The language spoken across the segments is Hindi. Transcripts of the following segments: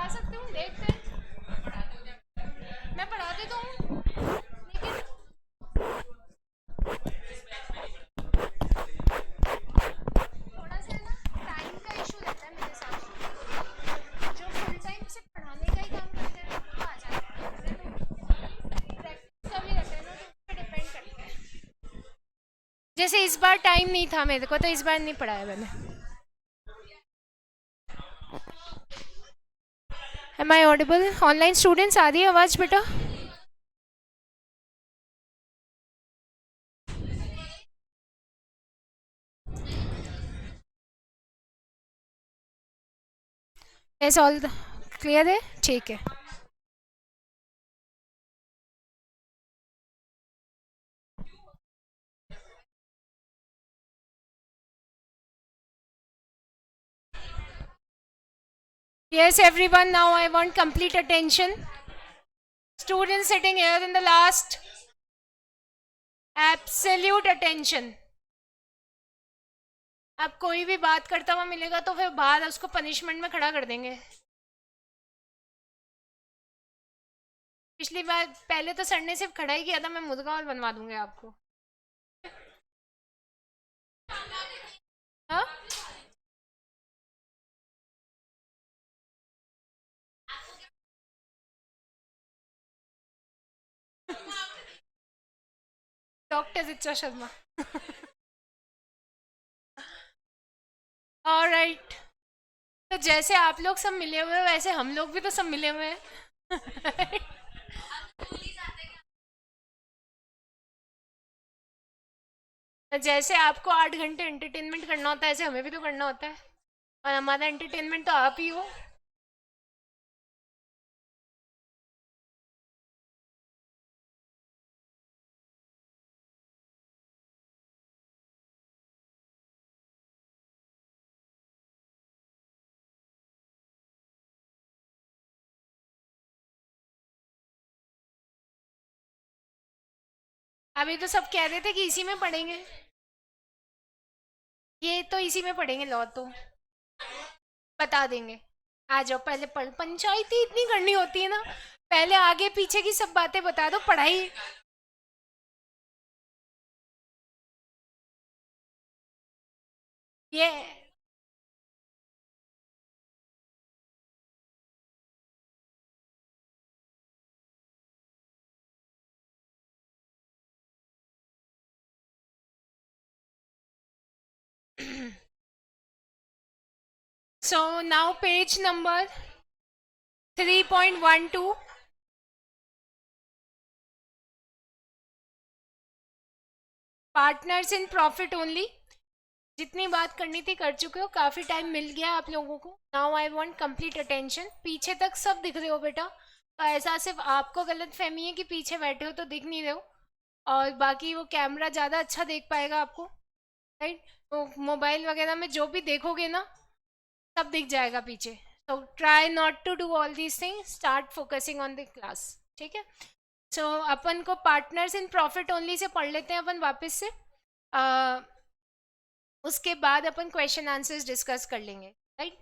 पढ़ा सकती हूँ, देखते हैं। मैं पढ़ाती तो हूँ, लेकिन थोड़ा सा ना टाइम का इशू रहता है मेरे साथ। जो फुल टाइम सिर्फ पढ़ाने का ही काम करते हैं वो तो आ जाते हैं, तो प्रैक्टिस का भी रहता है ना, तो उस पर डिपेंड करता है। जैसे इस बार टाइम नहीं था मेरे को, तो इस बार नहीं पढ़ाया मैंने। Am I audible? Online students आ रही है आवाज़ बेटा? एस ऑल क्लियर है? ठीक है। Yes, everyone, now I want complete attention. Students sitting here in the last, absolute attention. अब कोई भी बात करता हुआ मिलेगा तो फिर बाद उसको पनिशमेंट में खड़ा कर देंगे। पिछली बार पहले तो सर ने सिर्फ खड़ा ही किया था, मैं मुर्गा और बनवा दूंगी आपको। हाँ, डॉक्टर रिचा शर्मा। ऑलराइट, तो जैसे आप लोग सब मिले हुए हैं वैसे हम लोग भी तो सब मिले हुए हैं। जैसे आपको 8 घंटे एंटरटेनमेंट करना होता है, ऐसे हमें भी तो करना होता है, और हमारा एंटरटेनमेंट तो आप ही हो। अभी तो सब कह रहे थे कि इसी में पढ़ेंगे, ये तो इसी में पढ़ेंगे लॉ, तो बता देंगे। आ जाओ, पहले पढ़, पंचायती इतनी करनी होती है ना, पहले आगे पीछे की सब बातें बता दो, पढ़ाई। ये so now page number 3.12, partners in profit only. जितनी बात करनी थी कर चुके हो, काफी टाइम मिल गया आप लोगों को। Now I want complete attention. पीछे तक सब दिख रहे हो बेटा, तो ऐसा सिर्फ आपको गलत फहमी है कि पीछे बैठे हो तो दिख नहीं रहे हो, और बाकी वो कैमरा ज़्यादा अच्छा देख पाएगा आपको, राइट? तो मोबाइल वगैरह में जो भी देखोगे ना, सब दिख जाएगा पीछे। तो try not to do all these things, start focusing on the class, ठीक है? सो अपन को partners in profit only say पढ़ लेते हैं अपन वापस से। उसके बाद अपन क्वेश्चन आंसर्स डिस्कस कर लेंगे, राइट?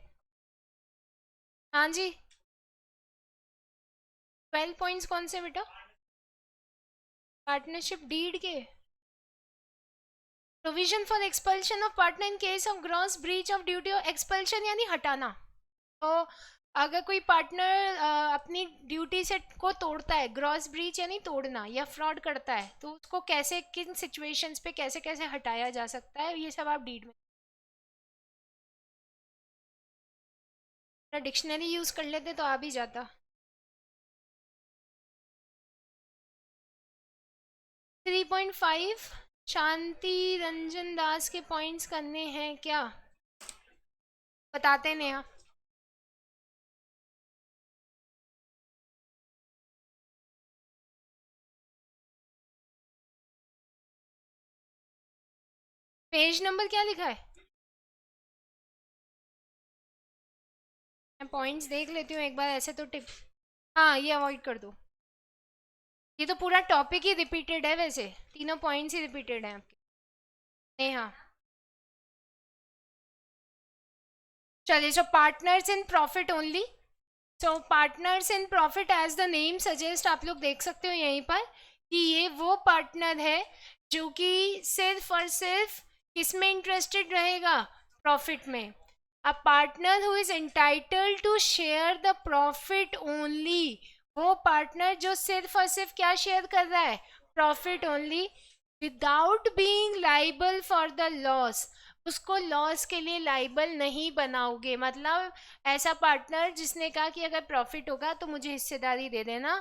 हाँ जी। 12 पॉइंट्स कौन से बेटा? पार्टनरशिप डीड के provision for expulsion of partner in case of gross breach of duty और एक्सपल्शन यानी हटाना। तो अगर कोई पार्टनर अपनी ड्यूटी से को तोड़ता है, ग्रॉस ब्रीच यानी तोड़ना, या फ्रॉड करता है, तो उसको कैसे, किन सिचुएशंस पे कैसे कैसे हटाया जा सकता है, ये सब आप डीड में डिक्शनरी यूज कर लेते तो आ भी जाता। 3.5, शांति रंजन दास के पॉइंट्स करने हैं क्या? बताते नहीं आप। पेज नंबर क्या लिखा है? मैं पॉइंट्स देख लेती हूँ एक बार, ऐसे तो टिप, हाँ ये अवॉइड कर दो। ये तो पूरा टॉपिक ही रिपीटेड है, वैसे तीनों पॉइंट्स ही रिपीटेड हैं आपके। नेहा, चलिए, so partners in profit only. So partners in profit as the name suggest, आप लोग देख सकते हो यहीं पर कि ये वो पार्टनर है जो कि सिर्फ और सिर्फ किसमें इंटरेस्टेड रहेगा, प्रॉफिट में. A partner who is entitled to share the profit only, वो पार्टनर जो सिर्फ और सिर्फ क्या शेयर कर रहा है, profit only, without being liable for the loss, उसको लॉस के लिए लाइबल नहीं बनाओगे. मतलब ऐसा पार्टनर जिसने कहा कि अगर प्रॉफिट होगा तो मुझे हिस्सेदारी दे देना,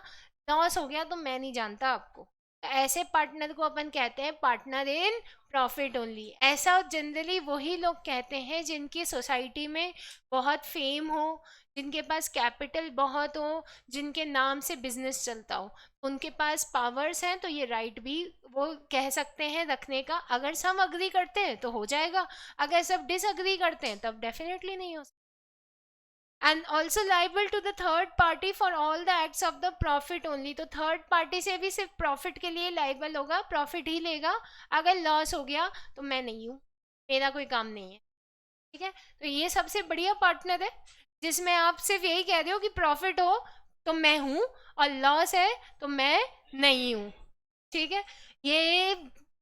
लॉस हो गया तो मैं नहीं जानता आपको. ऐसे पार्टनर को अपन कहते हैं पार्टनर इन प्रॉफिट ओनली. ऐसा जनरली वही लोग कहते हैं जिनकी सोसाइटी में बहुत फेम हो, जिनके पास कैपिटल बहुत हो, जिनके नाम से बिजनेस चलता हो, उनके पास पावर्स हैं, तो ये राइट भी वो कह सकते हैं रखने का. अगर सब अग्री करते हैं तो हो जाएगा, अगर सब डिसअग्री करते हैं तब डेफिनेटली नहीं हो सकता. And also liable to the third party for all the acts of the profit only, तो थर्ड पार्टी से भी सिर्फ प्रॉफिट के लिए लाइबल होगा, प्रॉफिट ही लेगा. अगर लॉस हो गया तो मैं नहीं हूँ, मेरा कोई काम नहीं है. ठीक है, तो ये सबसे बढ़िया पार्टनर है जिसमें आप सिर्फ यही कह रहे हो कि प्रॉफिट हो तो मैं हूँ और लॉस है तो मैं नहीं हूँ. ठीक है, ये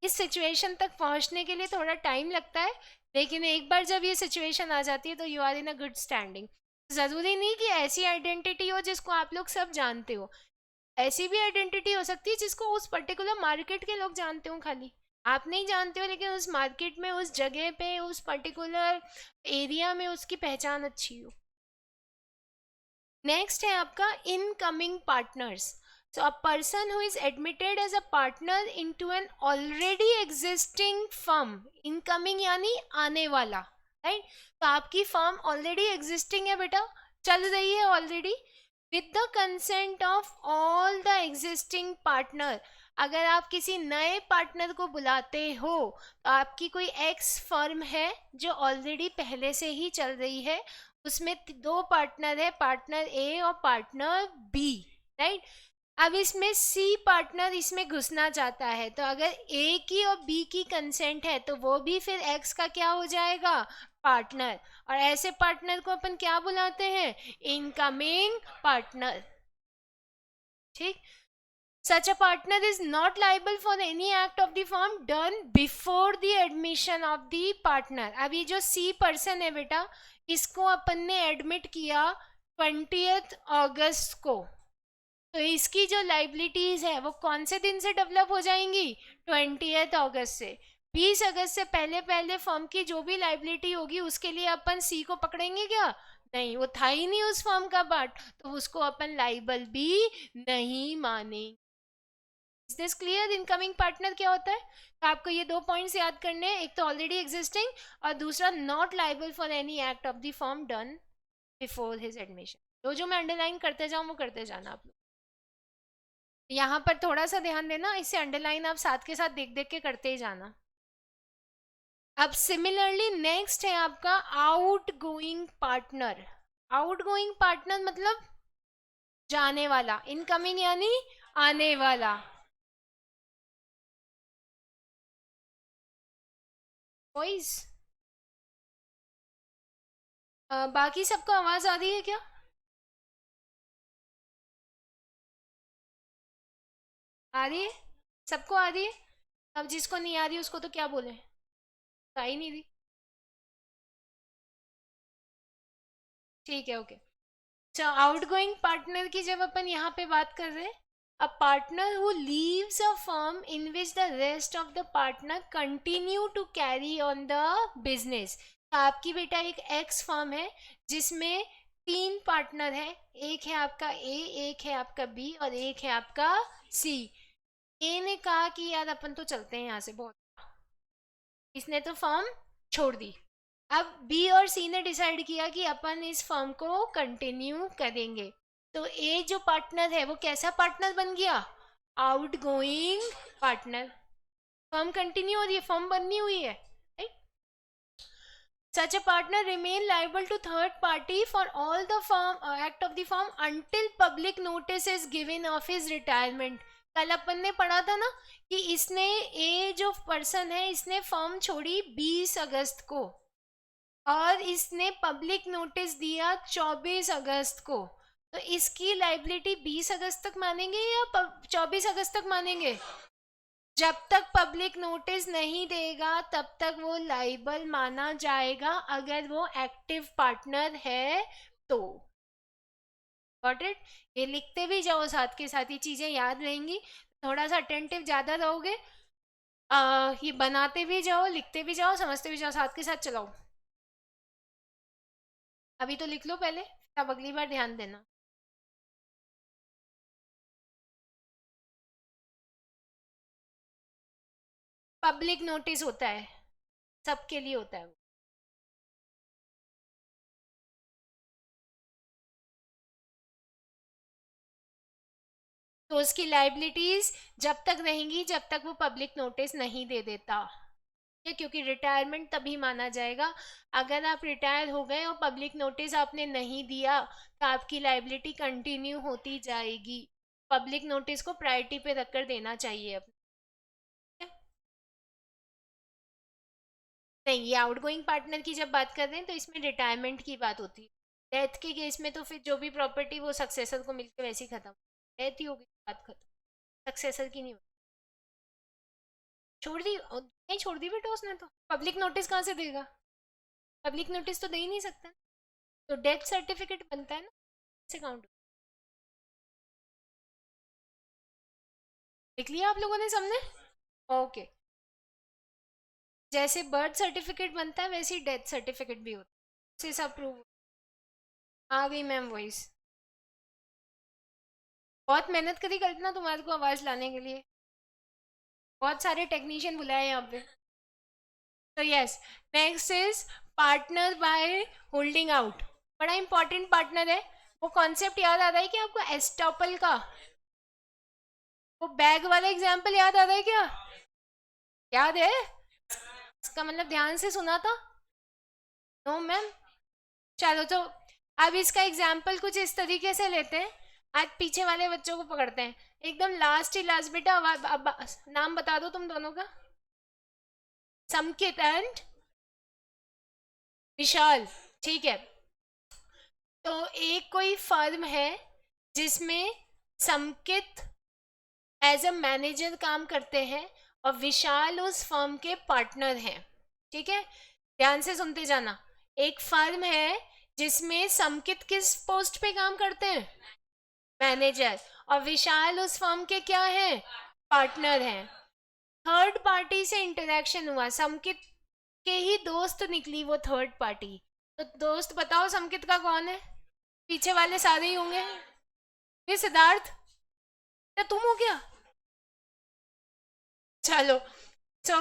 इस सिचुएशन तक पहुंचने के लिए थोड़ा टाइम लगता है, लेकिन एक बार जब ये सिचुएशन आ जाती है तो you are in a good standing. ज़रूरी नहीं कि ऐसी आइडेंटिटी हो जिसको आप लोग सब जानते हो, ऐसी भी आइडेंटिटी हो सकती है जिसको उस पर्टिकुलर मार्केट के लोग जानते हो, खाली आप नहीं जानते हो, लेकिन उस मार्केट में, उस जगह पे, उस पर्टिकुलर एरिया में उसकी पहचान अच्छी हो. नेक्स्ट है आपका incoming partners. So a person who is admitted as a partner into an already existing firm, incoming यानी आने वाला, राइट. तो आपकी फर्म ऑलरेडी एग्जिस्टिंग है बेटा, चल रही है already, with the consent of all the existing partner. अगर आप किसी नए पार्टनर को बुलाते हो तो आपकी कोई एक्स फर्म है जो ऑलरेडी पहले से ही चल रही है, उसमें दो पार्टनर है, पार्टनर ए और पार्टनर बी, राइट. अब इसमें सी पार्टनर इसमें घुसना चाहता है, तो अगर ए की और बी की कंसेंट है तो वो भी फिर एक्स का क्या हो जाएगा, पार्टनर. और ऐसे पार्टनर को अपन क्या बुलाते हैं, इनकमिंग पार्टनर. ठीक. Such a partner is not liable for any act of the firm done before the admission of the partner. अब ये जो C पर्सन है बेटा, इसको अपन ने एडमिट किया 20th अगस्त को, तो इसकी जो लाइबिलिटीज है वो कौन से दिन से डेवलप हो जाएंगी, 20th अगस्त से. 20 अगस्त से पहले पहले फर्म की जो भी लाइबिलिटी होगी उसके लिए अपन सी को पकड़ेंगे क्या, नहीं, वो था ही नहीं उस फर्म का पार्ट, तो उसको अपन लाइबल भी नहीं मानेंगे. Is this clear. Incoming partner क्या होता है, तो आपको ये दो पॉइंट्स याद करने हैं, एक तो ऑलरेडी एग्जिस्टिंग और दूसरा not liable for any act of the firm done before his admission. जो मैं अंडरलाइन करते जाऊँ वो करते जाना आप लोग. यहाँ पर थोड़ा सा ध्यान देना, इससे अंडरलाइन आप साथ के साथ देख देख के करते ही जाना. अब सिमिलरली नेक्स्ट है आपका out going partner. Out going partner मतलब जाने वाला, इनकमिंग यानी आने वाला. वॉइस बाकी सबको आवाज आ रही है क्या, आ रही है, सबको आ रही है. अब जिसको नहीं आ रही उसको तो क्या बोले, आ ही नहीं रही. ठीक है, ओके. अच्छा, आउटगोइंग पार्टनर की जब अपन यहाँ पे बात कर रहे हैं, a partner who leaves a firm in which the rest of the partner continue to carry on the business. आपकी बेटा एक एक्स फर्म है जिसमें तीन पार्टनर है, एक है आपका ए, एक है आपका बी और एक है आपका सी. ए ने कहा कि यार अपन तो चलते हैं यहाँ से, बहुत, इसने तो फर्म छोड़ दी. अब बी और सी ने डिसाइड किया कि अपन इस फर्म को कंटिन्यू करेंगे, तो ए जो पार्टनर है वो कैसा पार्टनर बन गया, out going partner. Firm continue हो रही है, फर्म बननी हुई है, right. Such a partner remain liable to third party for all the firm act of the firm until public notice is given of his retirement. कल अपन ने पढ़ा था ना कि इसने, ए जो पर्सन है, इसने फर्म छोड़ी 20 अगस्त को और इसने पब्लिक नोटिस दिया 24 अगस्त को. तो इसकी लाइबिलिटी 20 अगस्त तक मानेंगे या 24 अगस्त तक मानेंगे? जब तक पब्लिक नोटिस नहीं देगा तब तक वो लाइबल माना जाएगा, अगर वो एक्टिव पार्टनर है तो। Got it? ये लिखते भी जाओ, साथ के साथ ये चीजें याद रहेंगी, थोड़ा सा अटेंटिव ज्यादा रहोगे। ये बनाते भी जाओ, लिखते भी जाओ, समझते भी जाओ, साथ के साथ चलाओ। अभी तो लिख लो पहले, तब अगली बार ध्यान देना। पब्लिक नोटिस होता है, सबके लिए होता है वो। तो उसकी लाइबिलिटीज जब तक रहेंगी जब तक वो पब्लिक नोटिस नहीं दे देता, क्योंकि रिटायरमेंट तभी माना जाएगा अगर आप रिटायर हो गए और पब्लिक नोटिस आपने नहीं दिया, तो आपकी लाइबिलिटी कंटिन्यू होती जाएगी। पब्लिक नोटिस को प्रायोरिटी पे रखकर देना चाहिए अब। नहीं, ये आउटगोइंग पार्टनर की जब बात कर रहे हैं तो इसमें रिटायरमेंट की बात होती है। डेथ के केस में तो फिर जो भी प्रॉपर्टी वो सक्सेसर को मिलकर वैसे ही खत्म, डेथ ही होगी, बात खत्म, सक्सेसर की नहीं होती। छोड़ दी नहीं, छोड़ दी बेटा उसने, तो पब्लिक नोटिस कहाँ से देगा? पब्लिक नोटिस तो दे ही नहीं सकता, तो डेथ सर्टिफिकेट बनता है ना, से काउंट। लिख लिया आप लोगों ने सबने? ओके। जैसे बर्थ सर्टिफिकेट बनता है वैसे ही डेथ सर्टिफिकेट भी होता है, से सब प्रूव। आ गई मैम वॉइस। बहुत मेहनत करी कल्पना तुम्हारे को आवाज लाने के लिए, बहुत सारे टेक्नीशियन बुलाए यहाँ पे। तो yes, next is partner by holding out. बड़ा इंपॉर्टेंट पार्टनर है। वो कॉन्सेप्ट याद आ रहा है कि आपको एस्टॉपल का? वो बैग वाला एग्जाम्पल याद आ रहा है क्या? याद है? इसका मतलब ध्यान से सुना था? No ma'am. चलो तो अब इसका एग्जाम्पल कुछ इस तरीके से लेते हैं। आज पीछे वाले बच्चों को पकड़ते हैं, एकदम लास्ट ही लास्ट। बेटा अब नाम बता दो तुम दोनों का। समकित एंड विशाल, ठीक है। तो एक कोई फर्म है जिसमें समकित एज अ मैनेजर काम करते हैं और विशाल उस फर्म के पार्टनर हैं, ठीक है? ध्यान से सुनते जाना। एक फर्म है जिसमें समकित किस पोस्ट पे काम करते हैं? मैनेजर। और विशाल उस फर्म के क्या है? पार्टनर हैं। थर्ड पार्टी से इंटरेक्शन हुआ, समकित के ही दोस्त निकली वो थर्ड पार्टी। तो दोस्त बताओ समकित का कौन है? पीछे वाले सारे ही होंगे। ये सिद्धार्थ या तुम हो क्या? चलो, तो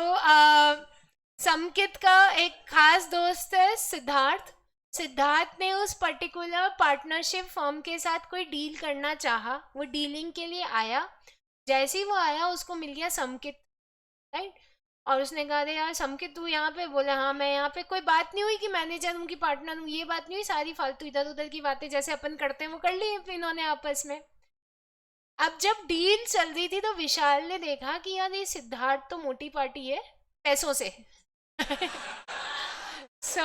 समकित का एक खास दोस्त है सिद्धार्थ। सिद्धार्थ ने उस पर्टिकुलर पार्टनरशिप फर्म के साथ कोई डील करना चाहा, वो डीलिंग के लिए आया। जैसे ही वो आया उसको मिल गया समकित, राइट? और उसने कहा अरे यार समकित तू यहाँ पे? बोले हाँ मैं यहाँ पे। कोई बात नहीं हुई कि मैनेजर हूँ कि पार्टनर हूँ, ये बात नहीं हुई। सारी फालतू इधर उधर की बातें जैसे अपन करते हैं वो कर ली इन्होंने आपस में। अब जब डील चल रही थी तो विशाल ने देखा कि यार ये सिद्धार्थ तो मोटी पार्टी है पैसों से। सो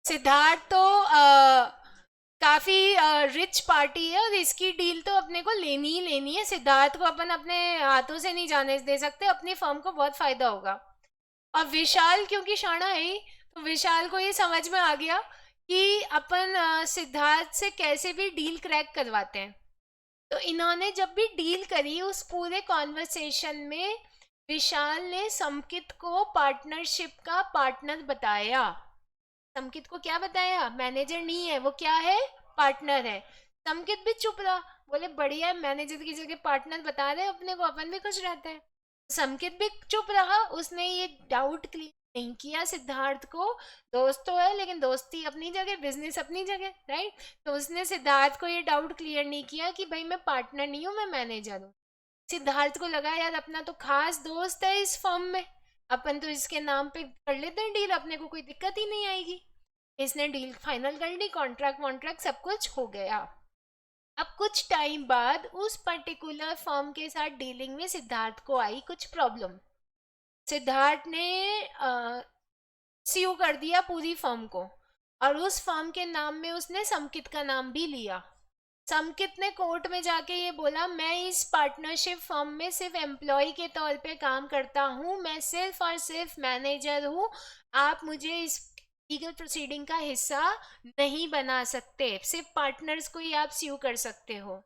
सिद्धार्थ तो काफी रिच पार्टी है और इसकी डील तो अपने को लेनी ही लेनी है। सिद्धार्थ को अपन अपने हाथों से नहीं जाने दे सकते, अपनी फर्म को बहुत फायदा होगा। और विशाल क्योंकि शाना है ही, तो विशाल को ये समझ में आ गया कि अपन सिद्धार्थ से कैसे भी डील क्रैक करवाते हैं। तो इन्होंने जब भी डील करी उस पूरे कॉन्वर्सेशन में विशाल ने समकित को पार्टनरशिप का पार्टनर बताया। समकित को क्या बताया? मैनेजर नहीं है वो, क्या है? पार्टनर है। समकित भी चुप रहा, बोले बढ़िया है, मैनेजर की जगह पार्टनर बता रहे अपने को, अपन भी खुश रहते हैं। समकित भी चुप रहा, उसने ये डाउट क्लियर नहीं किया सिद्धार्थ को। दोस्त तो है लेकिन दोस्ती अपनी जगह, बिजनेस अपनी जगह, राइट? तो उसने सिद्धार्थ को ये डाउट क्लियर नहीं किया कि भाई मैं पार्टनर नहीं हूँ, मैं मैनेजर हूँ। सिद्धार्थ को लगा यार अपना तो खास दोस्त है इस फर्म में, अपन तो इसके नाम पे कर लेते हैं डील, अपने को कोई दिक्कत ही नहीं आएगी। इसने डील फाइनल कर ली, कॉन्ट्रैक्ट वॉन्ट्रैक्ट सब कुछ हो गया। अब कुछ टाइम बाद उस पर्टिकुलर फर्म के साथ डीलिंग में सिद्धार्थ को आई कुछ प्रॉब्लम। सिद्धार्थ ने सीयू कर दिया पूरी फर्म को और उस फर्म के नाम में उसने समकित का नाम भी लिया। समकित ने कोर्ट में जाके ये बोला, मैं इस पार्टनरशिप फर्म में सिर्फ एम्प्लॉय के तौर पे काम करता हूँ, मैं सिर्फ और सिर्फ मैनेजर हूँ, आप मुझे इस लीगल प्रोसीडिंग का हिस्सा नहीं बना सकते, सिर्फ पार्टनर्स को ही आप स्यू कर सकते हो।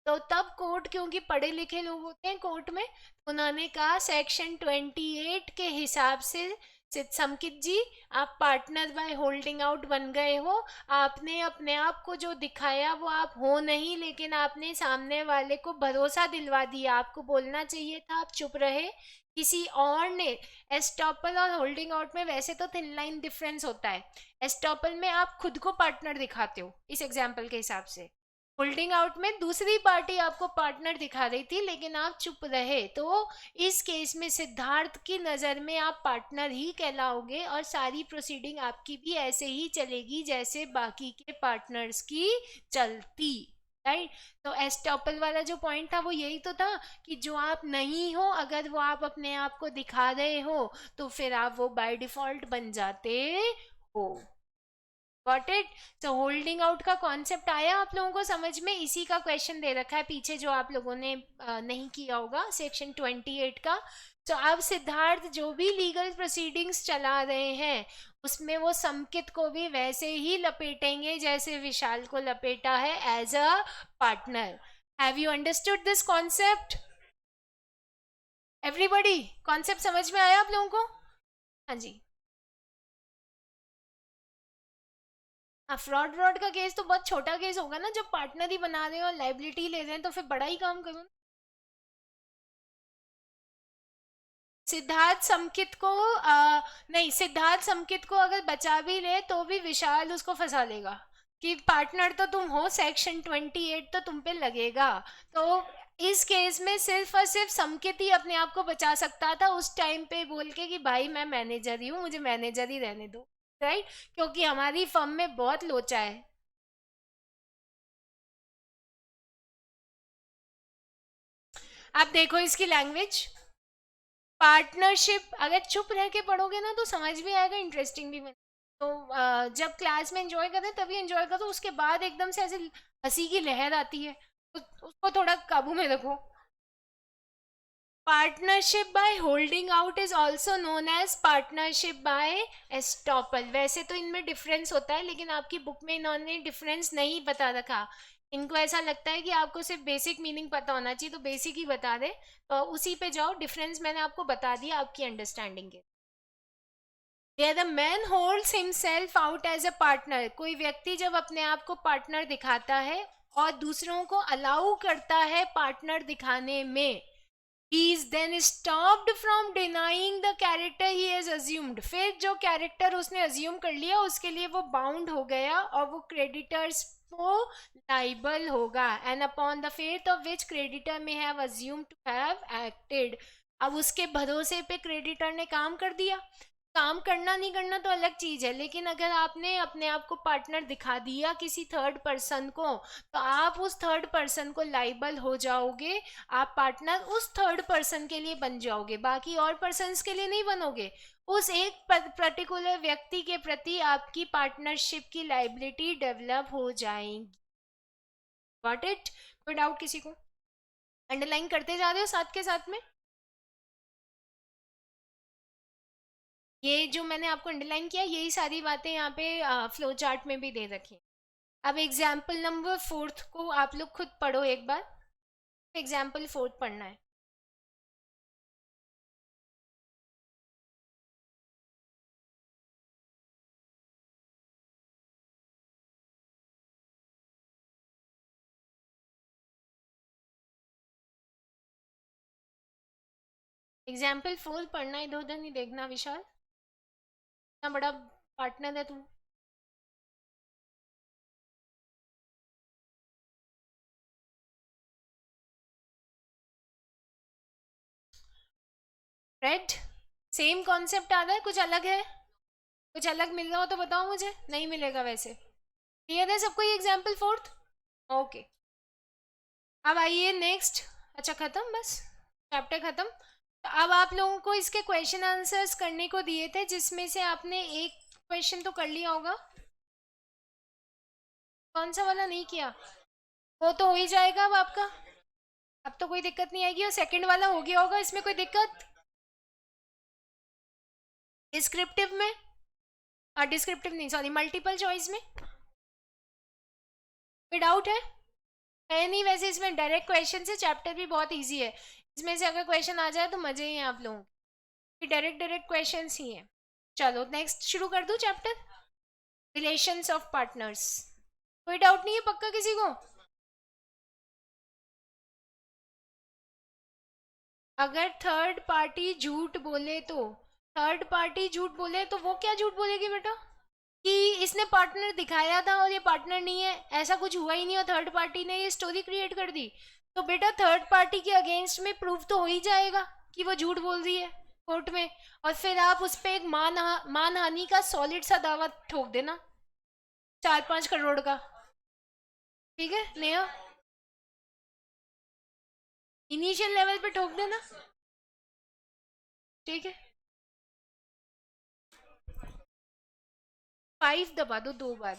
तो तब कोर्ट, क्योंकि पढ़े लिखे लोग होते हैं कोर्ट में, उन्होंने कहा सेक्शन 28 के हिसाब से समकित जी, आप पार्टनर बाय होल्डिंग आउट बन गए हो, आपने अपने आप को जो दिखाया वो आप हो नहीं, लेकिन आपने सामने वाले को भरोसा दिलवा दिया, आपको बोलना चाहिए था, आप चुप रहे, किसी और ने। एस्टॉपल और होल्डिंग आउट में वैसे तो थिन लाइन डिफरेंस होता है। एस्टॉपल में आप खुद को पार्टनर दिखाते हो इस एग्जाम्पल के हिसाब से, होल्डिंग आउट में दूसरी पार्टी आपको पार्टनर दिखा रही थी लेकिन आप चुप रहे, तो इस केस में सिद्धार्थ की नज़र में आप पार्टनर ही कहलाओगे और सारी प्रोसीडिंग आपकी भी ऐसे ही चलेगी जैसे बाकी के पार्टनर्स की चलती। राइट। तो एस्टॉपल वाला जो पॉइंट था वो यही तो था कि जो आप नहीं हो, अगर वो आप अपने आप को दिखा रहे हो तो फिर आप वो बाय डिफॉल्ट बन जाते हो। Got it. तो होल्डिंग आउट का कॉन्सेप्ट आया आप लोगों को समझ में? इसी का क्वेश्चन दे रखा है पीछे जो आप लोगों ने नहीं किया होगा, सेक्शन 28 का। तो अब सिद्धार्थ जो भी लीगल प्रोसीडिंग्स चला रहे हैं उसमें वो समकित को भी वैसे ही लपेटेंगे जैसे विशाल को लपेटा है as a partner. Have you understood this concept everybody? Concept समझ में आया आप लोगों को? हाँ जी। हाँ, फ्रॉड का केस तो बहुत छोटा केस होगा ना, जब पार्टनर ही बना रहे हैं और लाइबिलिटी ले रहे हैं तो फिर बड़ा ही काम करो। सिद्धार्थ समकित को नहीं, सिद्धार्थ समकित को अगर बचा भी ले तो भी विशाल उसको फंसा लेगा कि पार्टनर तो तुम हो, सेक्शन 28 तो तुम पे लगेगा। तो इस केस में सिर्फ और सिर्फ समकित ही अपने आप को बचा सकता था उस टाइम पे बोल के कि भाई मैं मैनेजर ही हूँ, मुझे मैनेजर ही रहने दो। राइट। क्योंकि हमारी फर्म में बहुत लोचा है। आप देखो इसकी लैंग्वेज, पार्टनरशिप अगर चुप रह के पढ़ोगे ना तो समझ भी आएगा, इंटरेस्टिंग भी बने। तो जब क्लास में एंजॉय करें तभी एंजॉय करो, उसके बाद एकदम से ऐसे हंसी की लहर आती है तो उसको थोड़ा काबू में रखो। Partnership by holding out is also known as partnership by estoppel. वैसे तो इनमें डिफरेंस होता है लेकिन आपकी बुक में इन्होंने डिफरेंस नहीं बता रखा। इनको ऐसा लगता है कि आपको सिर्फ बेसिक मीनिंग पता होना चाहिए तो बेसिक ही बता दे, तो उसी पे जाओ। डिफरेंस मैंने आपको बता दिया आपकी अंडरस्टैंडिंग के। Where the man holds himself out as a partner, कोई व्यक्ति जब अपने आप को पार्टनर दिखाता है और दूसरों को अलाउ करता है पार्टनर दिखाने में, he is then stopped from denying the character he has assumed। फिर जो कैरेक्टर उसने अज्यूम कर लिया उसके लिए वो बाउंड हो गया और वो क्रेडिटर्स को लाइबल होगा, and upon the faith of which creditor may have assume to have acted. अब उसके भरोसे पे क्रेडिटर ने काम कर दिया। काम करना नहीं करना तो अलग चीज है, लेकिन अगर आपने अपने आप को पार्टनर दिखा दिया किसी थर्ड पर्सन को तो आप उस थर्ड पर्सन को लाइबल हो जाओगे। आप पार्टनर उस थर्ड पर्सन के लिए बन जाओगे, बाकी और पर्सन्स के लिए नहीं बनोगे। उस एक पर्टिकुलर व्यक्ति के प्रति आपकी पार्टनरशिप की लाइबिलिटी डेवलप हो जाएगी। Got it? कोई डाउट किसी को? अंडरलाइन करते जा रहे हो साथ के साथ में? ये जो मैंने आपको अंडरलाइन किया यही सारी बातें यहाँ पे फ्लो चार्ट में भी दे रखी हैं। अब एग्जाम्पल नंबर 4 को आप लोग खुद पढ़ो एक बार। एग्जाम्पल 4 पढ़ना है। एग्जाम्पल 4 पढ़ना, इधर उधर नहीं देखना विशाल, इतना बड़ा पार्टनर है तू। रेड। सेम कॉन्सेप्ट आ रहा है, कुछ अलग है? कुछ अलग मिल रहा हो तो बताओ मुझे, नहीं मिलेगा वैसे। क्लियर है सबको ये एग्जाम्पल 4? ओके। अब आइए नेक्स्ट। अच्छा खत्म, बस चैप्टर खत्म। तो अब आप लोगों को इसके क्वेश्चन आंसर्स करने को दिए थे जिसमें से आपने एक क्वेश्चन तो कर लिया होगा। कौन सा वाला नहीं किया? वो तो हो ही जाएगा अब आपका, अब तो कोई दिक्कत नहीं आएगी। और सेकंड वाला हो गया होगा, इसमें कोई दिक्कत? डिस्क्रिप्टिव में, डिस्क्रिप्टिव नहीं सॉरी, मल्टीपल चॉइस में कोई डाउट है नहीं? वैसे इसमें डायरेक्ट क्वेश्चन से, चैप्टर भी बहुत इजी है, इसमें से अगर क्वेश्चन आ जाए तो मजे ही हैं आप लोगों के, डायरेक्ट डायरेक्ट क्वेश्चन ही हैं। चलो नेक्स्ट शुरू कर दूं चैप्टर, रिलेशंस ऑफ पार्टनर्स। कोई डाउट नहीं है पक्का किसी को? अगर थर्ड पार्टी झूठ बोले तो, थर्ड पार्टी झूठ बोले तो वो क्या झूठ बोलेगी बेटा? कि इसने पार्टनर दिखाया था और ये पार्टनर नहीं है, ऐसा कुछ हुआ ही नहीं और थर्ड पार्टी ने ये स्टोरी क्रिएट कर दी, तो बेटा थर्ड पार्टी के अगेंस्ट में प्रूफ तो हो ही जाएगा कि वो झूठ बोल रही है कोर्ट में, और फिर आप उस पर एक मानहानि का सॉलिड सा दावा ठोक देना, 4-5 करोड़ का। ठीक है नेहा, इनिशियल लेवल पे ठोक देना। ठीक है, 5 दबा दो 2 बार।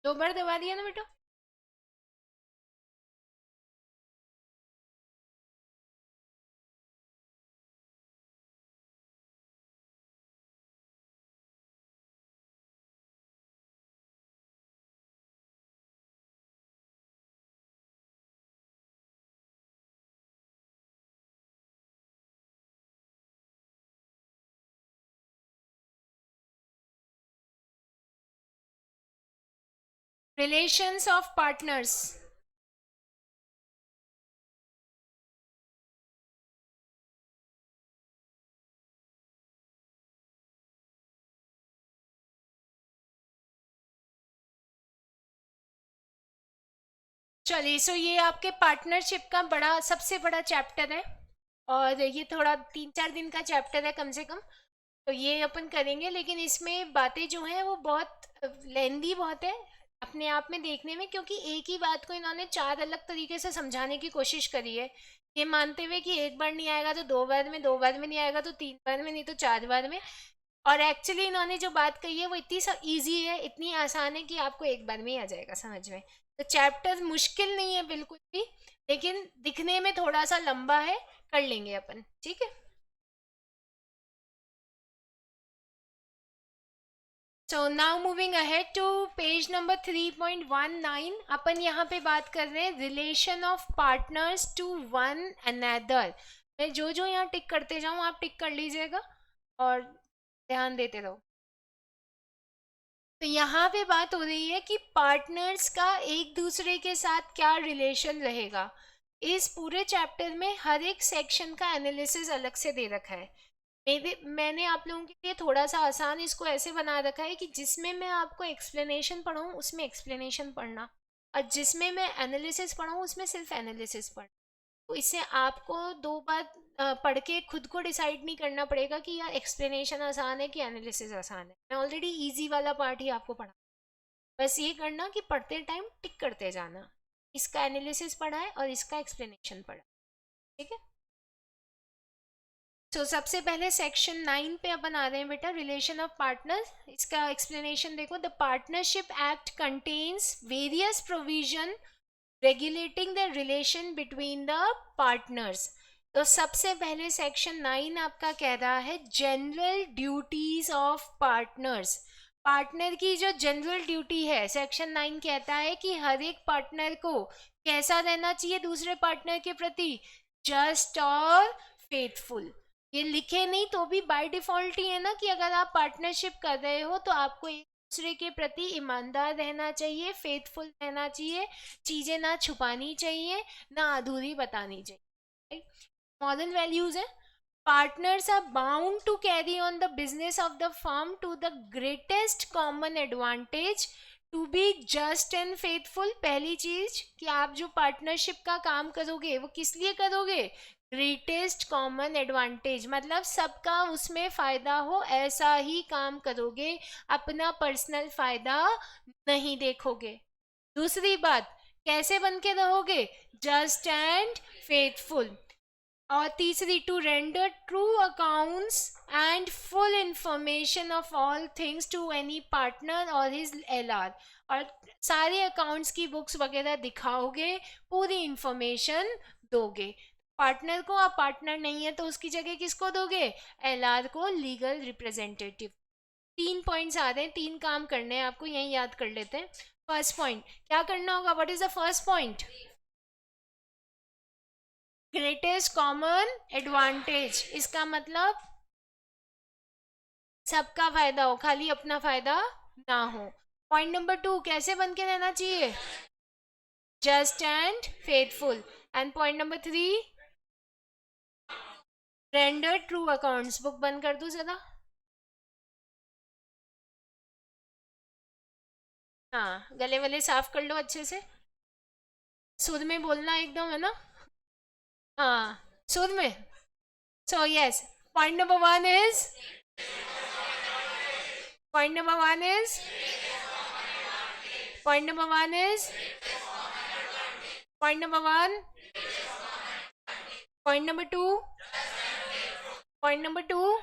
दो बार दबा दिया ना बेटा? Relations of partners. चलिए, सो ये आपके पार्टनरशिप का बड़ा, सबसे बड़ा चैप्टर है, और ये थोड़ा 3-4 दिन का चैप्टर है कम से कम, तो ये अपन करेंगे, लेकिन इसमें बातें जो हैं वो बहुत लेंदी बहुत है अपने आप में देखने में, क्योंकि एक ही बात को इन्होंने 4 अलग तरीके से समझाने की कोशिश करी है, ये मानते हुए कि एक बार नहीं आएगा तो 2 बार में, 2 बार में नहीं आएगा तो 3 बार में, नहीं तो 4 बार में। और एक्चुअली इन्होंने जो बात कही है वो इतनी इजी है, इतनी आसान है कि आपको एक बार में ही आ जाएगा समझ में। तो चैप्टर मुश्किल नहीं है बिल्कुल भी, लेकिन दिखने में थोड़ा सा लंबा है, कर लेंगे अपन, ठीक है। So now moving ahead to page number 3.19, अपन यहाँ पे बात कर रहे हैं relation of partners to one another. मैं जो जो यहाँ टिक करते जाऊँ आप टिक कर लीजिएगा और ध्यान देते रहो। तो यहाँ पे बात हो रही है कि पार्टनर्स का एक दूसरे के साथ क्या रिलेशन रहेगा। इस पूरे चैप्टर में हर एक सेक्शन का एनालिसिस अलग से दे रखा है। मैंने आप लोगों के लिए थोड़ा सा आसान इसको ऐसे बना रखा है कि जिसमें मैं आपको एक्सप्लेनेशन पढ़ाऊँ उसमें एक्सप्लेनेशन पढ़ना, और जिसमें मैं एनालिसिस पढ़ाऊँ उसमें सिर्फ एनालिसिस पढ़ना। तो इससे आपको 2 बार पढ़ के खुद को डिसाइड नहीं करना पड़ेगा कि यार एक्सप्लेनेशन आसान है कि एनालिसिस आसान है। मैं ऑलरेडी इजी वाला पार्ट ही आपको पढ़ा, बस ये करना कि पढ़ते टाइम टिक करते जाना, इसका एनालिसिस पढ़ा है और इसका एक्सप्लेनेशन पढ़ा, ठीक है। तो सबसे पहले सेक्शन 9 पे अपन आ रहे हैं बेटा, रिलेशन ऑफ पार्टनर्स। इसका एक्सप्लेनेशन देखो, the partnership act contains various provision regulating the relation between the partners. तो सबसे पहले सेक्शन 9 आपका कह रहा है general duties of partners. Partner की जो जनरल ड्यूटी है, सेक्शन 9 कहता है कि हर एक पार्टनर को कैसा रहना चाहिए दूसरे पार्टनर के प्रति, जस्ट और फेथफुल। ये लिखे नहीं तो भी बाय डिफॉल्ट ही है ना कि अगर आप पार्टनरशिप कर रहे हो तो आपको एक दूसरे के प्रति ईमानदार रहना चाहिए, फेथफुल रहना चाहिए, चीजें ना छुपानी चाहिए, ना अधूरी बतानी चाहिए। मॉडर्न वैल्यूज है, partners are bound to carry on the business of the firm to the greatest common advantage to be just and faithful. पहली चीज कि आप जो पार्टनरशिप का काम करोगे वो किस लिए करोगे, ग्रेटेस्ट कॉमन एडवांटेज, मतलब सबका उसमें फायदा हो ऐसा ही काम करोगे, अपना पर्सनल फायदा नहीं देखोगे। दूसरी बात, कैसे बन के रहोगे, जस्ट एंड फेथफुल। और तीसरी, to render true accounts and full information of all things to any partner or his LR, और सारे अकाउंट्स की बुक्स वगैरह दिखाओगे, पूरी इंफॉर्मेशन दोगे। पार्टनर को, आप पार्टनर नहीं है तो उसकी जगह किसको दोगे? एलआर को, लीगल रिप्रेजेंटेटिव। 3 पॉइंट्स आ रहे हैं, 3 काम करने हैं आपको, यही याद कर लेते हैं। फर्स्ट पॉइंट क्या करना होगा? What is the first point? Greatest common advantage, इसका मतलब सबका फायदा हो, खाली अपना फायदा ना हो। पॉइंट नंबर 2, कैसे बन के रहना चाहिए? Just and faithful. And point number 3, render true accounts. Book बंद कर दूं जरा? हाँ, गले वले साफ कर लो अच्छे से, सुर में बोलना एकदम, है ना? हाँ, सुर में। So yes, point number 1 is, point number 1 is, point number 1 is, point number 1, point number 2, point number 2,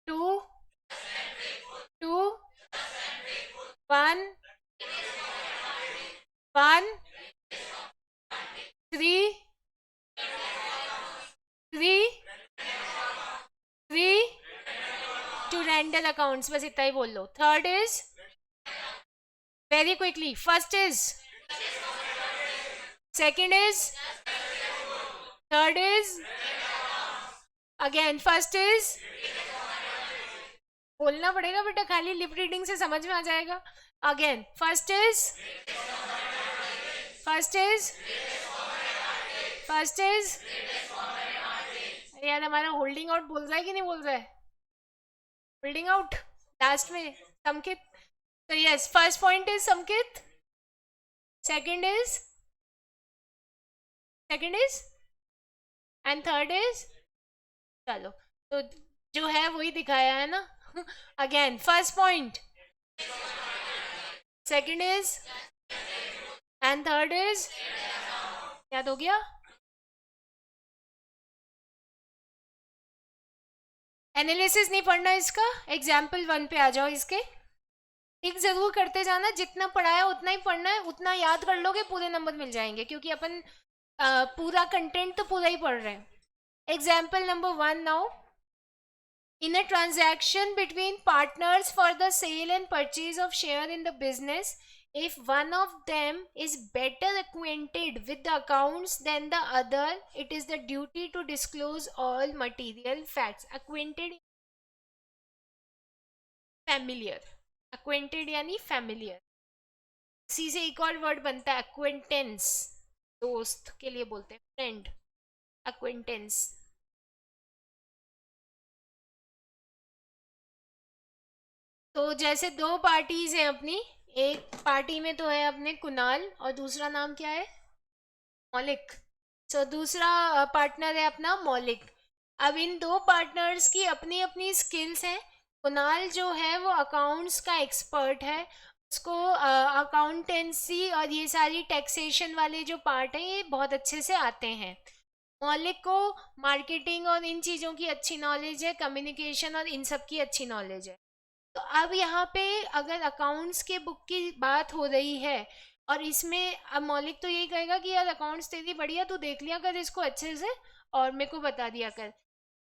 2, 2, 1, 1, 3, 3, 3, to render accounts, बस इतना ही बोल लो। Third is, very quickly, first is, second is, third is, again first is, बोलना पड़ेगा बेटा, खाली लिप रीडिंग से समझ में आ जाएगा। Again first is, first is, first is, यार हमारा होल्डिंग आउट बोल रहा है कि नहीं बोल रहा है? होल्डिंग आउट लास्ट में समकित। तो yes, first point is Samkit, second is, second is, and third is, चलो तो जो है वही दिखाया है ना। Again first point, second is, and third is, याद हो गया? एनालिसिस नहीं पढ़ना इसका, एग्जाम्पल 1 पे आ जाओ इसके। टिक जरूर करते जाना, जितना पढ़ाया उतना ही पढ़ना है, उतना याद कर लोगे पूरे नंबर मिल जाएंगे, क्योंकि अपन पूरा कंटेंट तो पूरा ही पढ़ रहे हैं। Example number 1 now, in a transaction between partners for the sale and purchase of share in the business, if one of them is better acquainted with the accounts than the other, it is the duty to disclose all material facts. Acquainted, familiar, acquainted यानी familiar, इसी से एक और वर्ड बनता है acquaintance, दोस्त के लिए बोलते हैं फ्रेंड, acquaintance। तो जैसे दो पार्टीज हैं अपनी, एक पार्टी में तो है अपने कुणाल और दूसरा नाम क्या है? मौलिक। सो दूसरा पार्टनर है अपना मौलिक। अब इन दो पार्टनर्स की अपनी अपनी स्किल्स हैं। कुणाल जो है वो अकाउंट्स का एक्सपर्ट है, उसको अकाउंटेंसी और ये सारी टैक्सेशन वाले जो पार्ट हैं ये बहुत अच्छे से आते हैं। मौलिक को मार्केटिंग और इन चीज़ों की अच्छी नॉलेज है, कम्युनिकेशन और इन सब की अच्छी नॉलेज है। तो अब यहाँ पे अगर अकाउंट्स के बुक की बात हो रही है और इसमें अब मौलिक तो यही कहेगा कि यार अकाउंट्स तेरी बढ़िया, तू देख लिया कर इसको अच्छे से और मेरे को बता दिया कर।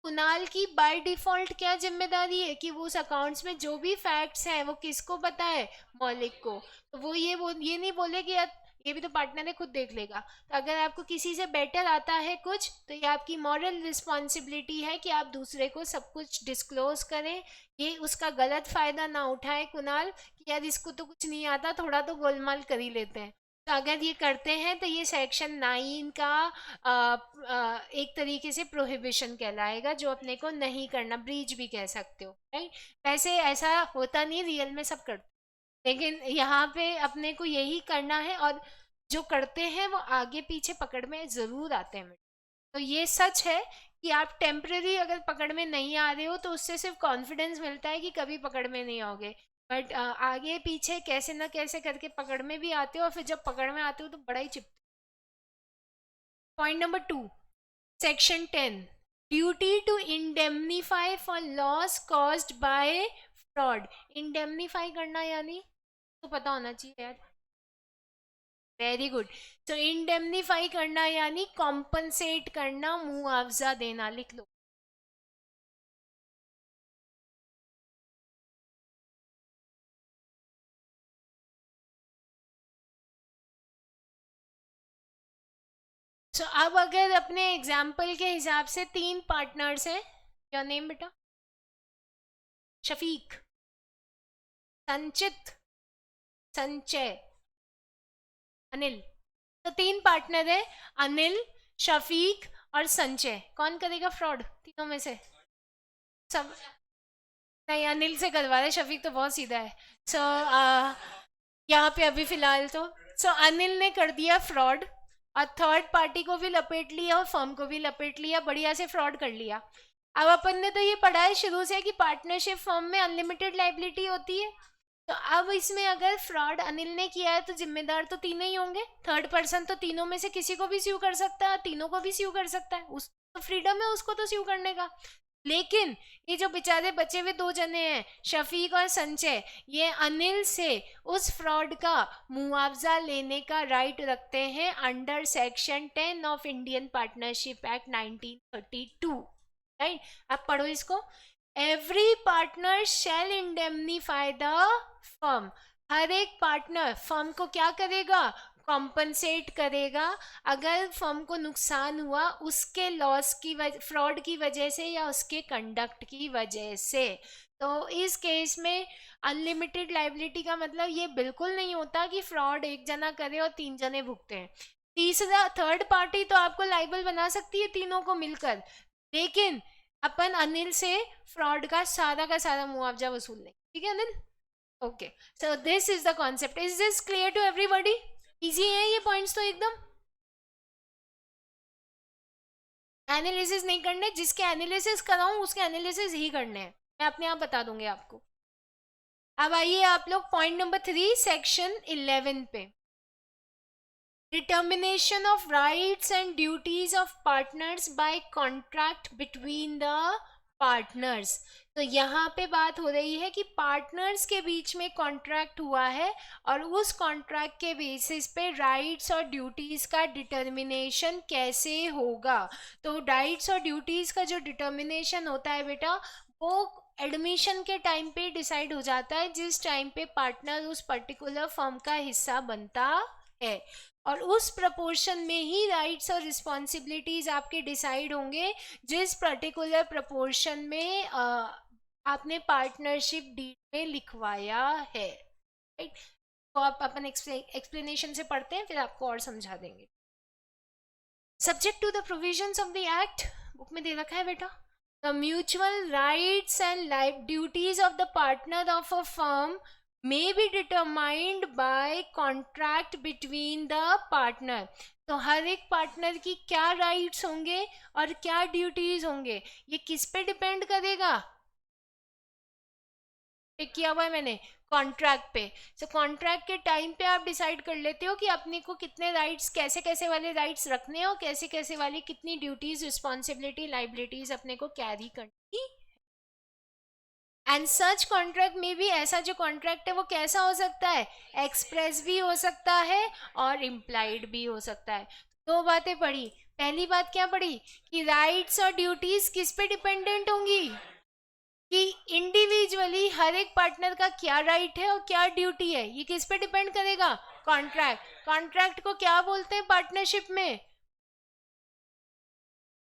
कुणाल की बाय डिफॉल्ट क्या जिम्मेदारी है कि वो उस अकाउंट्स में जो भी फैक्ट्स हैं वो किसको बताए? मौलिक को। तो वो ये नहीं बोले कि यार ये भी तो पार्टनर है, खुद देख लेगा। तो अगर आपको किसी से बेटर आता है कुछ, तो ये आपकी मॉरल रिस्पॉन्सिबिलिटी है कि आप दूसरे को सब कुछ डिस्क्लोज करें। ये उसका गलत फायदा ना उठाए कुणाल कि यार इसको तो कुछ नहीं आता, थोड़ा तो गोलमाल कर ही लेते हैं। तो अगर ये करते हैं तो ये सेक्शन 9 का एक तरीके से प्रोहिबिशन कहलाएगा, जो अपने को नहीं करना, ब्रीच भी कह सकते हो, राइट? वैसे ऐसा होता नहीं, रियल में सब करते, लेकिन यहाँ पे अपने को यही करना है, और जो करते हैं वो आगे पीछे पकड़ में ज़रूर आते हैं। तो ये सच है कि आप टेम्पररी अगर पकड़ में नहीं आ रहे हो तो उससे सिर्फ कॉन्फिडेंस मिलता है कि कभी पकड़ में नहीं आओगे, बट आगे पीछे कैसे ना कैसे करके पकड़ में भी आते हो, और फिर जब पकड़ में आते हो तो बड़ा ही cheap. Point number 2, section 10, duty to indemnify for loss caused by fraud. Indemnify करना यानी तो पता होना चाहिए यार, वेरी गुड। तो इंडेमनीफाई करना यानी कॉम्पनसेट करना, मुआवजा देना, लिख लो। सो अब अगर अपने एग्जाम्पल के हिसाब से 3 पार्टनर्स हैं, क्या नेम बेटा? शफीक, संचित, संचय, अनिल। तो 3 पार्टनर है, अनिल, शफीक और संचय। कौन करेगा फ्रॉड तीनों में से? सब नहीं, अनिल से करवा रहे, शफीक तो बहुत सीधा है। सो यहाँ पे अभी फिलहाल तो अनिल ने कर दिया फ्रॉड, और थर्ड पार्टी को भी लपेट लिया और फर्म को भी लपेट लिया, बढ़िया से फ्रॉड कर लिया। अब अपन ने तो ये पढ़ा है शुरू से कि पार्टनरशिप फर्म में अनलिमिटेड लाइबिलिटी होती है। तो अब इसमें अगर फ्रॉड अनिल ने किया है तो जिम्मेदार तो तीनों ही होंगे। थर्ड पर्सन तो तीनों में से किसी को भी स्यू कर सकता है, तीनों को भी स्यू कर सकता है, उस तो फ्रीडम है उसको तो स्यू करने का। लेकिन ये जो बेचारे बचे हुए 2 जने हैं, शफीक और संचय, ये अनिल से उस फ्रॉड का मुआवजा लेने का राइट रखते हैं under section 10 of Indian partnership act 1932। Right, अब पढ़ो इसको। Every partner shall indemnify the firm. हर एक पार्टनर फर्म को क्या करेगा? कॉम्पनसेट करेगा अगर फर्म को नुकसान हुआ उसके लॉस की फ्रॉड की वजह से या उसके कंडक्ट की वजह से। तो इस केस में अनलिमिटेड लाइबिलिटी का मतलब ये बिल्कुल नहीं होता कि फ्रॉड एक जना करे और 3 जने भुगते हैं। तीसरा थर्ड पार्टी तो आपको लाइबल बना सकती है तीनों को मिलकर, लेकिन अपन अनिल से फ्रॉड का सारा मुआवजा वसूल लेंगे। ठीक है Anil? Okay, so this is the concept. Is this clear to everybody? Easy है ये पॉइंट्स तो एकदम। एनालिसिस नहीं करने, जिसके एनालिसिस कराऊं उसके एनालिसिस ही करने हैं, मैं अपने आप बता दूंगी आपको। अब आइए आप लोग पॉइंट नंबर 3 सेक्शन 11 पे। Determination of rights and duties of partners by contract between the partners. तो यहाँ पे बात हो रही है कि पार्टनर्स के बीच में कॉन्ट्रैक्ट हुआ है और उस कॉन्ट्रैक्ट के बेसिस पे राइट्स और ड्यूटीज का डिटर्मिनेशन कैसे होगा। तो राइट्स और ड्यूटीज का जो डिटर्मिनेशन होता है बेटा, वो एडमिशन के टाइम पे डिसाइड हो जाता है, जिस टाइम पे पार्टनर उस पर्टिकुलर फर्म का हिस्सा बनता है, और उस प्रपोर्शन में ही राइट्स और रिस्पॉन्सिबिलिटीज आपके डिसाइड होंगे जिस पर्टिकुलर प्रपोर्शन में आपने पार्टनरशिप डीड में लिखवाया है। राइट, तो आप अपन एक्सप्लेनेशन से पढ़ते हैं, फिर आपको और समझा देंगे। Subject to the provisions of the act, book में दे रखा है बेटा, the mutual rights and duties of the partner of a firm may be determined by contract between the partner। तो हर एक पार्टनर की क्या राइट्स होंगे और क्या ड्यूटीज होंगे, ये किस पे डिपेंड करेगा? टिक किया हुआ है मैंने, कॉन्ट्रैक्ट पे। सो कॉन्ट्रैक्ट के टाइम पे आप डिसाइड कर लेते हो कि अपने को कितने राइट्स, कैसे कैसे वाले राइट्स रखने हैं और कैसे कैसे वाली कितनी ड्यूटीज, रिस्पॉन्सिबिलिटी, लाइबिलिटीज अपने को कैरी करनी। एंड सच कॉन्ट्रैक्ट में भी ऐसा जो कॉन्ट्रैक्ट है वो कैसा हो सकता है? एक्सप्रेस भी हो सकता है और इम्प्लाइड भी हो सकता है। 2 बातें पढ़ी। पहली बात क्या पढ़ी कि राइट्स और ड्यूटीज किस पे डिपेंडेंट होंगी, कि इंडिविजुअली हर एक पार्टनर का क्या राइट है और क्या ड्यूटी है, ये किस पे डिपेंड करेगा? कॉन्ट्रैक्ट। कॉन्ट्रैक्ट को क्या बोलते हैं पार्टनरशिप में?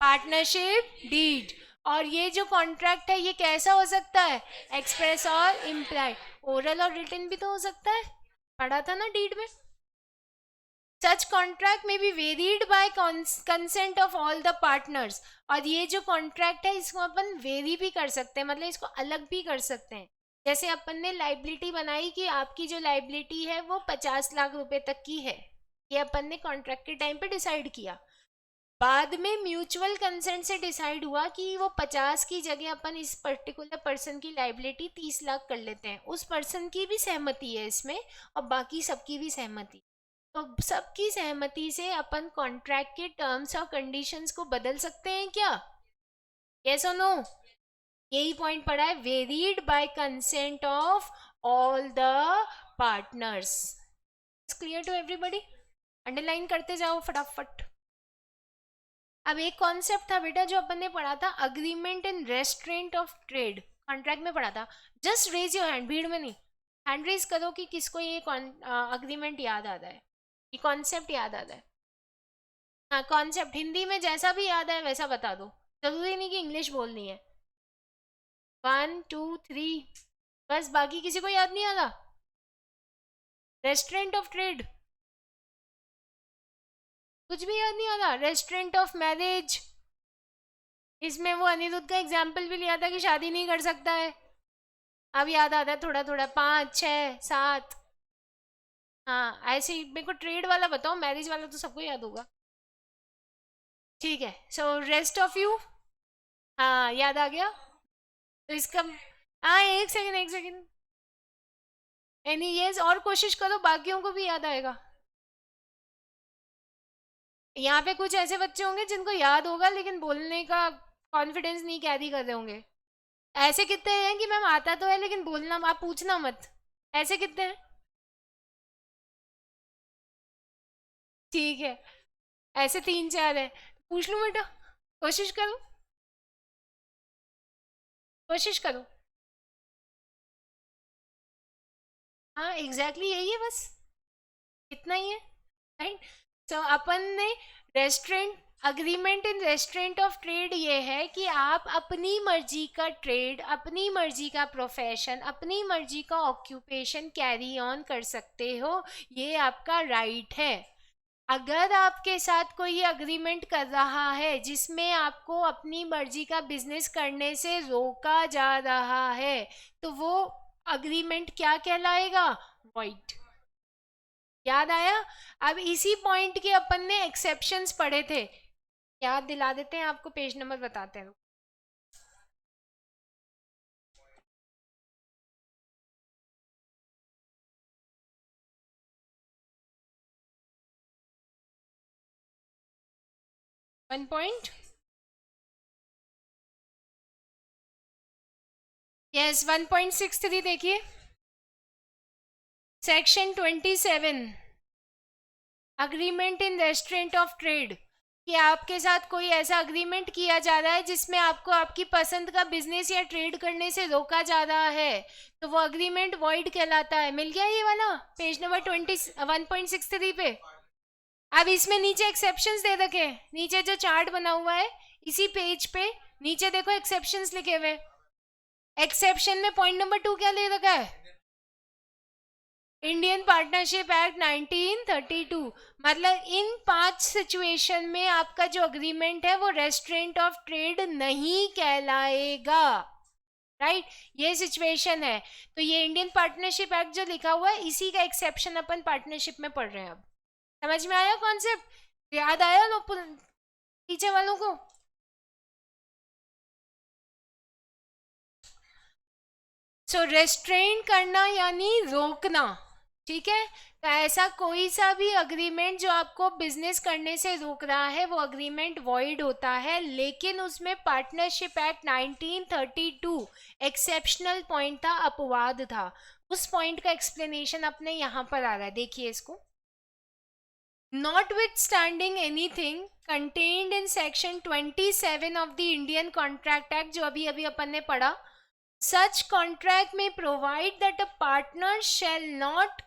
Partnership deed. और ये जो कॉन्ट्रैक्ट है ये कैसा हो सकता है? एक्सप्रेस और इम्प्लाइड। ओरल और रिटन भी तो हो सकता है, पढ़ा था ना डीड में। Such contract may be varied by consent of all the partners. और ये जो कॉन्ट्रैक्ट है इसको अपन वेरी भी कर सकते हैं, मतलब इसको अलग भी कर सकते हैं। जैसे अपन ने लाइबिलिटी बनाई कि आपकी जो लाइबिलिटी है वो 50 लाख रुपए तक की है, ये अपन ने कॉन्ट्रैक्ट के टाइम पे डिसाइड किया। बाद में म्यूचुअल कंसेंट से डिसाइड हुआ कि वो 50 की जगह अपन इस पर्टिकुलर पर्सन की लाइबिलिटी 30 लाख कर लेते हैं। उस पर्सन की भी सहमति है इसमें और बाकी सबकी भी सहमति। तो सबकी सहमति से अपन कॉन्ट्रैक्ट के टर्म्स और कंडीशंस को बदल सकते हैं क्या? यस और नो? यही पॉइंट पड़ा है, varied by consent of all the partners. Clear to everybody? Underline करते जाओ फटाफट। अब एक कॉन्सेप्ट था बेटा जो अपन ने पढ़ा था, agreement in restaurant of trade, contract में पढ़ा था। जस्ट रेज योर हैंड, भीड़ में नहीं, हैंड रेज करो कि किसको ये अग्रीमेंट याद आता है, ये कॉन्सेप्ट याद आता है। हाँ, कॉन्सेप्ट हिंदी में जैसा भी याद है वैसा बता दो, जरूरी नहीं कि इंग्लिश बोलनी है। 1 2 3, बस, बाकी किसी को याद नहीं आता? रेस्टोरेंट ऑफ ट्रेड, कुछ भी याद नहीं आता? रेस्टोरेंट ऑफ मैरिज, इसमें वो अनिरुद्ध का एग्जाम्पल भी लिया था कि शादी नहीं कर सकता है। अब याद आता है थोड़ा थोड़ा, 5 6 7। हाँ, ऐसे ही मेरे को ट्रेड वाला बताओ, मैरिज वाला तो सबको याद होगा। ठीक है, सो रेस्ट ऑफ यू, हाँ याद आ गया तो इसका, हाँ एक सेकेंड एक सेकेंड, एनी यस, और कोशिश करो बाकियों को भी याद आएगा। यहाँ पे कुछ ऐसे बच्चे होंगे जिनको याद होगा लेकिन बोलने का कॉन्फिडेंस नहीं कैरी कर रहे होंगे। ऐसे कितने हैं कि मैम आता तो है लेकिन बोलना, आप पूछना मत, ऐसे कितने हैं? ठीक है, ऐसे 3 4 है, पूछ लूँ बेटा? कोशिश करो, कोशिश करो। हाँ एग्जैक्टली यही है, बस इतना ही है, राइट? सो अपन ने restaurant, agreement in restaurant of trade ये है कि आप अपनी मर्जी का ट्रेड, अपनी मर्जी का प्रोफेशन, अपनी मर्जी का ऑक्यूपेशन कैरी ऑन कर सकते हो, ये आपका राइट है। अगर आपके साथ कोई अग्रीमेंट कर रहा है जिसमें आपको अपनी मर्जी का बिजनेस करने से रोका जा रहा है तो वो अग्रीमेंट क्या कहलाएगा? वॉइड। याद आया? अब इसी पॉइंट के अपन ने एक्सेप्शंस पढ़े थे, याद दिला देते हैं आपको, पेज नंबर बताते हैं। 1 पॉइंट, यस 1.63 देखिए, section 27, agreement in restaurant of trade, कि आपके साथ कोई ऐसा अग्रीमेंट किया जा रहा है जिसमें आपको आपकी पसंद का बिजनेस या ट्रेड करने से रोका जा रहा है तो वो अग्रीमेंट वॉइड कहलाता है। मिल गया ये वाला पेज नंबर 1.63 पे। अब इसमें नीचे एक्सेप्शंस दे रखे, नीचे जो चार्ट बना हुआ है इसी पेज पे नीचे देखो एक्सेप्शंस लिखे हुए। एक्सेप्शन में पॉइंट नंबर 2 क्या ले रखा है? इंडियन पार्टनरशिप एक्ट 1932, मतलब इन 5 सिचुएशन में आपका जो अग्रीमेंट है वो रेस्टोरेंट ऑफ ट्रेड नहीं कहलाएगा, राइट? ये सिचुएशन है, तो ये इंडियन पार्टनरशिप एक्ट जो लिखा हुआ है इसी का एक्सेप्शन अपन पार्टनरशिप में पढ़ रहे हैं। अब समझ में आया कॉन्सेप्ट? याद आया लोग पीछे वालों को? सो रेस्ट्रेन करना यानी रोकना, ठीक है? तो ऐसा कोई सा भी अग्रीमेंट जो आपको बिजनेस करने से रोक रहा है वो अग्रीमेंट वॉइड होता है, लेकिन उसमें पार्टनरशिप एक्ट 1932 एक्सेप्शनल पॉइंट था, अपवाद था। उस पॉइंट का एक्सप्लेनेशन अपने यहाँ पर आ रहा है, देखिए इसको। Notwithstanding anything contained in section 27 of the Indian Contract Act, जो अभी अभी अपन ने पढ़ा, such contract may provide that a partner shall not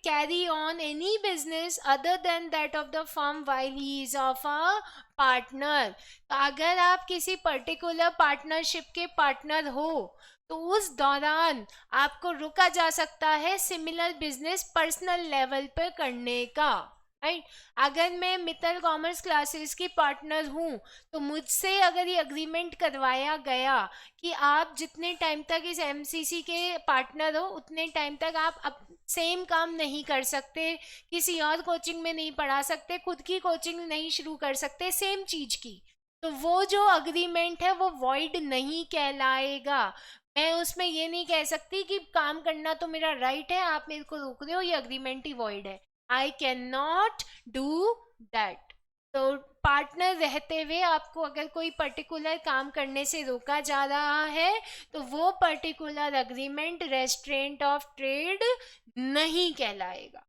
carry on any business other than that of the firm while he is of a partner। तो अगर आप किसी पर्टिकुलर पार्टनरशिप के पार्टनर हो तो उस दौरान आपको रोका जा सकता है सिमिलर बिजनेस पर्सनल लेवल पर करने का, राइट? अगर मैं मित्तल कॉमर्स क्लासेस की पार्टनर हूँ तो मुझसे अगर ये अग्रीमेंट करवाया गया कि आप जितने टाइम तक इस एमसीसी के पार्टनर हो उतने टाइम तक आप सेम काम नहीं कर सकते, किसी और कोचिंग में नहीं पढ़ा सकते, खुद की कोचिंग नहीं शुरू कर सकते सेम चीज की, तो वो जो अग्रीमेंट है वो वॉइड नहीं कहलाएगा। मैं उसमें ये नहीं कह सकती कि काम करना तो मेरा राइट है, आप मेरे को रोक रहे हो, ये अग्रीमेंट ही वॉइड है। I can not do that. तो पार्टनर रहते हुए आपको अगर कोई पर्टिकुलर काम करने से रोका जा रहा है तो वो particular agreement restaurant of trade नहीं कहलाएगा।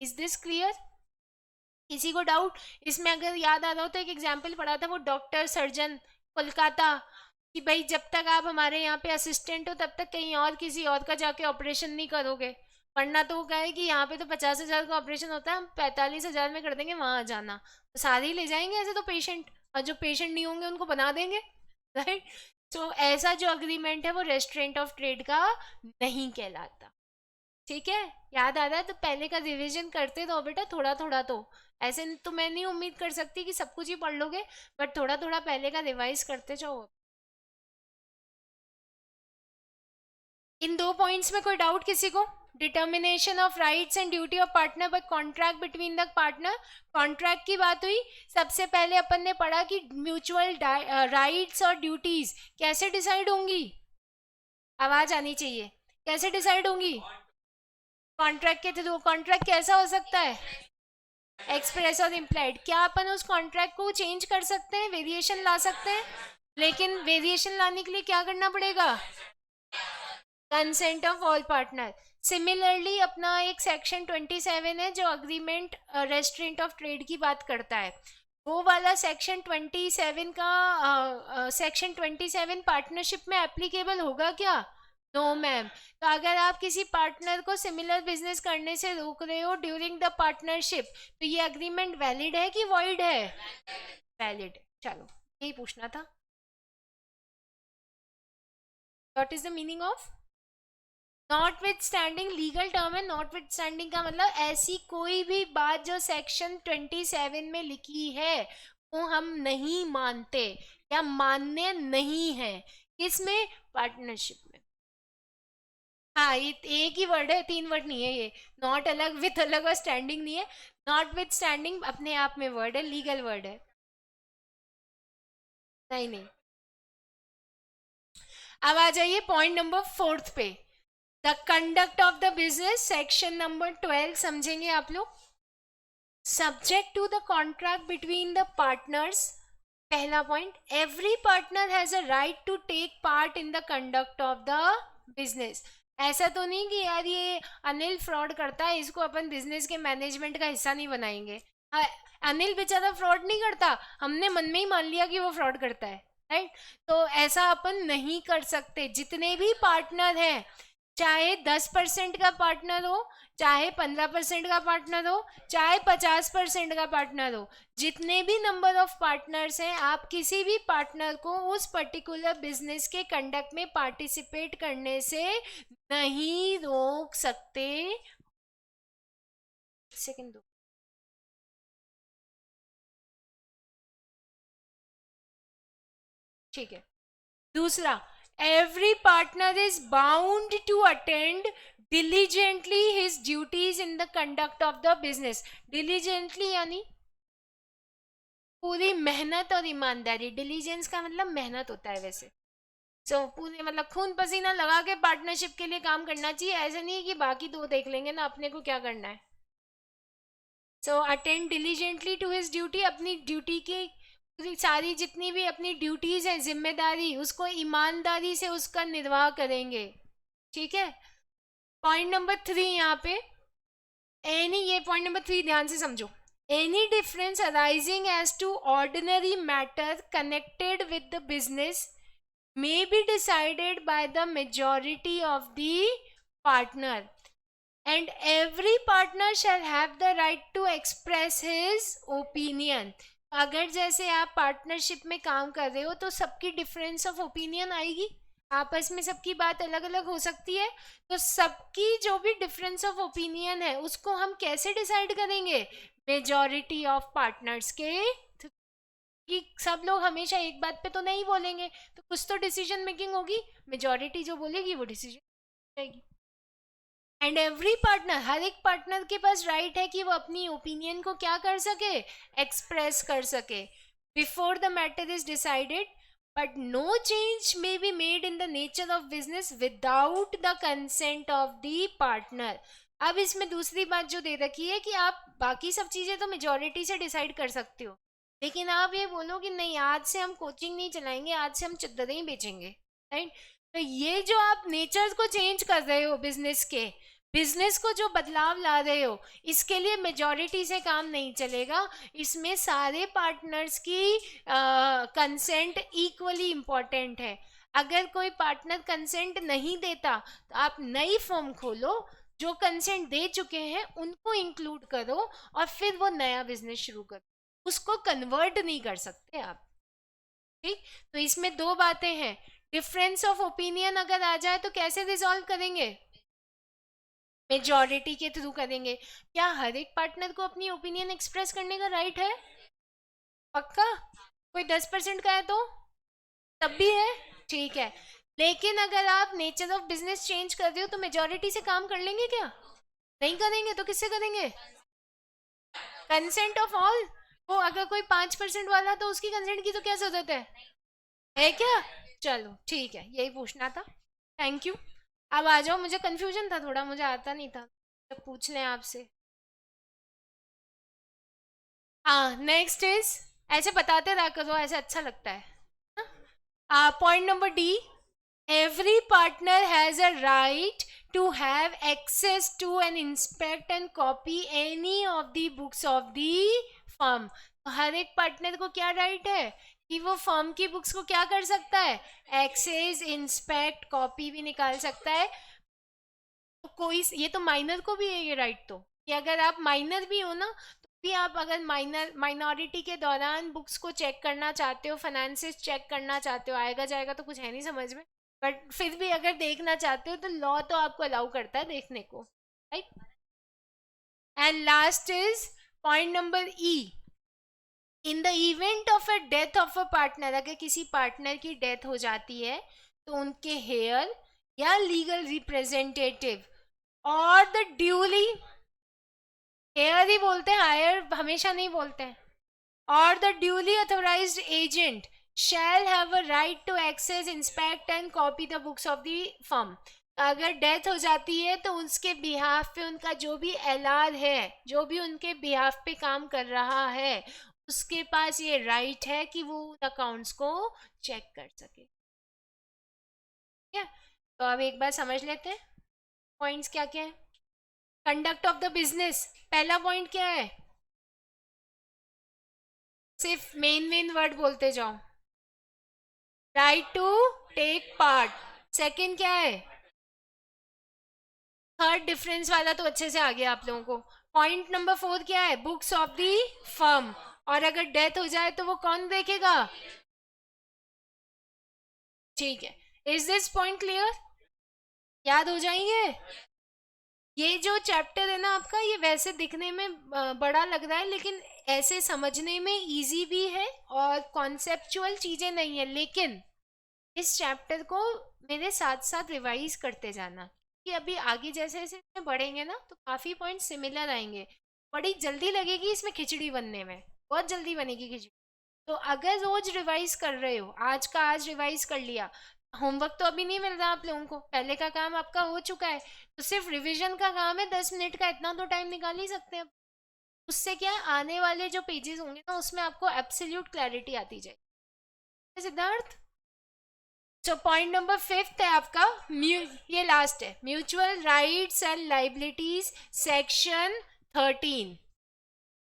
Is this clear? किसी को डाउट इसमें? अगर याद आ रहा हो तो एक एग्जाम्पल पढ़ा था वो डॉक्टर सर्जन कोलकाता कि भाई जब तक आप हमारे यहाँ पे असिस्टेंट हो तब तक कहीं और किसी और का जाके ऑपरेशन नहीं करोगे, वरना तो वो कहे कि यहाँ पे तो 50,000 का ऑपरेशन होता है, हम 45,000 में कर देंगे, वहां जाना। तो सारे ही ले जाएंगे ऐसे तो पेशेंट, और जो पेशेंट नहीं होंगे उनको बना देंगे, राइट? तो ऐसा जो अग्रीमेंट है वो रेस्ट्रेंट ऑफ ट्रेड का नहीं कहलाता। ठीक है, याद आ रहा है? तो पहले का रिविजन करते रहो बेटा, थोड़ा थोड़ा। तो ऐसे तो मैं नहीं उम्मीद कर सकती कि सब कुछ ही पढ़ लोगे, बट थोड़ा थोड़ा पहले का रिवाइज करते जाओ। इन दो पॉइंट्स में कोई डाउट किसी को? Determination of rights and duty of partner by contract between the partner. Contract की बात हुई। सबसे पहले अपन ने पढ़ा कि म्यूचुअल राइट्स और ड्यूटीज कैसे डिसाइड होंगी। आवाज आनी चाहिए। कैसे डिसाइड होंगी? कॉन्ट्रैक्ट के थ्रू। कॉन्ट्रैक्ट कैसा हो सकता है? एक्सप्रेस और इम्प्लाइड। क्या अपन उस कॉन्ट्रैक्ट को चेंज कर सकते हैं, वेरिएशन ला सकते हैं? लेकिन वेरिएशन लाने के लिए क्या करना पड़ेगा? Consent of all partner. Similarly अपना एक सेक्शन 27 है जो अग्रीमेंट रेस्ट्रेंट ऑफ ट्रेड की बात करता है। वो वाला सेक्शन 27 का सेक्शन 27 पार्टनरशिप में एप्लीकेबल होगा क्या? No ma'am. तो अगर आप किसी पार्टनर को सिमिलर बिजनेस करने से रोक रहे हो ड्यूरिंग द पार्टनरशिप, तो ये अग्रीमेंट वैलिड है कि वॉइड है? वैलिड। चलो, यही पूछना था। What is the meaning of not with standing? Legal term है। नॉट विथ स्टैंडिंग का मतलब ऐसी कोई भी बात जो सेक्शन 27 में लिखी है वो हम नहीं मानते या मान्य नहीं है। किसमें? पार्टनरशिप में। हाँ, ये एक ही वर्ड है, तीन वर्ड नहीं है ये। नॉट अलग, विथ अलग और स्टैंडिंग नहीं है। नॉट विथ स्टैंडिंग अपने आप में वर्ड है, लीगल वर्ड है। नहीं नहीं। अब आ जाइए पॉइंट नंबर 4 पे। The conduct of the business, section number 12 समझेंगे आप लोग। Subject to the contract between the partners. पहला point, every partner has a right to take part in the conduct of the business. ऐसा तो नहीं कि यार ये अनिल फ्रॉड करता है, इसको अपन बिजनेस के मैनेजमेंट का हिस्सा नहीं बनाएंगे। अनिल बेचारा फ्रॉड नहीं करता, हमने मन में ही मान लिया कि वो फ्रॉड करता है, राइट? तो ऐसा अपन नहीं कर सकते। जितने भी पार्टनर हैं, चाहे 10% का पार्टनर हो, चाहे 15% का पार्टनर हो, चाहे 50% का पार्टनर हो, जितने भी नंबर ऑफ पार्टनर्स हैं, आप किसी भी पार्टनर को उस पर्टिकुलर बिजनेस के कंडक्ट में पार्टिसिपेट करने से नहीं रोक सकते। सेकंड दो। ठीक है। दूसरा, every partner is bound to attend diligently his duties in the conduct of the business। diligently यानी पूरी मेहनत और ईमानदारी। डिलीजेंस का मतलब मेहनत होता है वैसे। पूरे मतलब खून पसीना लगा के पार्टनरशिप के लिए काम करना चाहिए। ऐसा नहीं है कि बाकी दो देख लेंगे ना, अपने को क्या करना है। Attend diligently to his duty, अपनी ड्यूटी की सारी जितनी भी अपनी ड्यूटीज है, जिम्मेदारी, उसको ईमानदारी से उसका निर्वाह करेंगे। ठीक है। पॉइंट नंबर 3 यहाँ पे, एनी, ये पॉइंट नंबर 3 ध्यान से समझो। Any difference arising as to ordinary matter connected with the business may be decided by the majority of the partner and every partner shall have the right to express his opinion। अगर जैसे आप पार्टनरशिप में काम कर रहे हो तो सबकी डिफरेंस ऑफ ओपिनियन आएगी, आपस में सबकी बात अलग अलग हो सकती है। तो सबकी जो भी डिफरेंस ऑफ ओपिनियन है उसको हम कैसे डिसाइड करेंगे? मेजॉरिटी ऑफ पार्टनर्स के। कि सब लोग हमेशा एक बात पे तो नहीं बोलेंगे, तो कुछ तो डिसीजन मेकिंग होगी, मेजॉरिटी जो बोलेगी वो डिसीजन जाएगी। एंड एवरी पार्टनर, हर एक पार्टनर के पास राइट है कि वो अपनी ओपिनियन को क्या कर सके? एक्सप्रेस कर सके before the matter is decided. But no change may be made in the nature of business without the consent of the partner. अब इसमें दूसरी बात जो दे रखी है कि आप बाकी सब चीजें तो मेजोरिटी से डिसाइड कर सकते हो, लेकिन आप ये बोलो कि नहीं आज से हम कोचिंग नहीं चलाएंगे, आज से हम चद्दरें ही बेचेंगे, राइट? तो ये जो आप नेचर को चेंज कर रहे हो बिजनेस के, बिजनेस को जो बदलाव ला रहे हो, इसके लिए मेजोरिटी से काम नहीं चलेगा। इसमें सारे पार्टनर्स की कंसेंट इक्वली इम्पोर्टेंट है। अगर कोई पार्टनर कंसेंट नहीं देता तो आप नई फर्म खोलो, जो कंसेंट दे चुके हैं उनको इंक्लूड करो और फिर वो नया बिजनेस शुरू करो, उसको कन्वर्ट नहीं कर सकते आप। ठीक, तो इसमें दो बातें हैं। डिफरेंस ऑफ ओपिनियन अगर आ जाए तो कैसे रिजॉल्व करेंगे? मेजॉरिटी के थ्रू करेंगे। क्या हर एक पार्टनर को अपनी ओपिनियन एक्सप्रेस करने का राइट है? पक्का? कोई 10% का है तो तब भी है, ठीक है। लेकिन अगर आप नेचर ऑफ बिजनेस चेंज कर रहे हो तो मेजॉरिटी से काम कर लेंगे क्या? नहीं करेंगे, तो किससे करेंगे? Consent of all. वो अगर कोई 5% वाला तो उसकी कंसेंट की तो क्या जरूरत है क्या? चलो ठीक है, यही पूछना था, थैंक यू। अब आ जाओ, मुझे कंफ्यूजन था थोड़ा, मुझे आता नहीं था, तो पूछ लें आपसे। हाँ, नेक्स्ट इज, ऐसे बताते रहा करो, ऐसे अच्छा लगता है। Point number D, every partner has a right to have access to and inspect and copy any of the books of the firm। तो हर एक पार्टनर को क्या राइट है कि वो फर्म की बुक्स को क्या कर सकता है? एक्सेस, इंस्पेक्ट, कॉपी भी निकाल सकता है। तो कोई, ये तो माइनर को भी है ये राइट, तो कि अगर आप माइनर भी हो ना तो भी आप अगर माइनॉरिटी के दौरान बुक्स को चेक करना चाहते हो, फाइनेंसेस चेक करना चाहते हो, आएगा जाएगा तो कुछ है नहीं समझ में, बट फिर भी अगर देखना चाहते हो तो लॉ तो आपको अलाउ करता है देखने को, right? And last is point number E, in the event of a death of a partner, अगर किसी पार्टनर की डेथ हो जाती है तो उनके हेयर या लीगल रिप्रेजेंटेटिव और द ड्यूली, हेयर ही बोलते हैं, हायर हमेशा नहीं बोलते हैं, और the duly authorised agent shall have a right to access, inspect and copy the books of the firm। अगर डेथ हो जाती है तो उसके बिहाफ पे उनका जो भी एलआर है, जो भी उनके बिहाफ पे काम कर रहा है, उसके पास ये राइट है कि वो उन अकाउंट्स को चेक कर सके। ठीक है, तो अब एक बार समझ लेते हैं पॉइंट्स क्या क्या है। कंडक्ट ऑफ द बिजनेस, पहला पॉइंट क्या है? सिर्फ मेन वर्ड बोलते जाओ। Right to take part. Second क्या है? थर्ड डिफरेंस वाला तो अच्छे से आ गया आप लोगों को। पॉइंट नंबर 4 क्या है? बुक्स ऑफ द फर्म, और अगर डेथ हो जाए तो वो कौन देखेगा? ठीक है, इज दिस पॉइंट क्लियर? याद हो जाएंगे? ये जो चैप्टर है ना आपका, ये वैसे दिखने में बड़ा लग रहा है, लेकिन ऐसे समझने में इजी भी है और कॉन्सेप्चुअल चीजें नहीं है, लेकिन इस चैप्टर को मेरे साथ साथ रिवाइज करते जाना, कि अभी आगे जैसे जैसे इसमें बढ़ेंगे ना तो काफी पॉइंट सिमिलर आएंगे। बड़ी जल्दी लगेगी इसमें खिचड़ी बनने में, बहुत जल्दी बनेगी खिचड़ी। तो अगर रोज रिवाइज कर रहे हो, आज का आज रिवाइज कर लिया, होमवर्क तो अभी नहीं मिल रहा आप लोगों को, पहले का काम आपका हो चुका है, तो सिर्फ रिवीजन का काम है, 10 मिनट का, इतना तो टाइम निकाल ही सकते हैं। उससे क्या है, आने वाले जो पेजेस होंगे ना उसमें आपको एब्सोल्यूट क्लैरिटी आती जाएगी। सिद्धार्थ, तो पॉइंट नंबर 5 है आपका, ये लास्ट है, mutual rights and liabilities, section 13।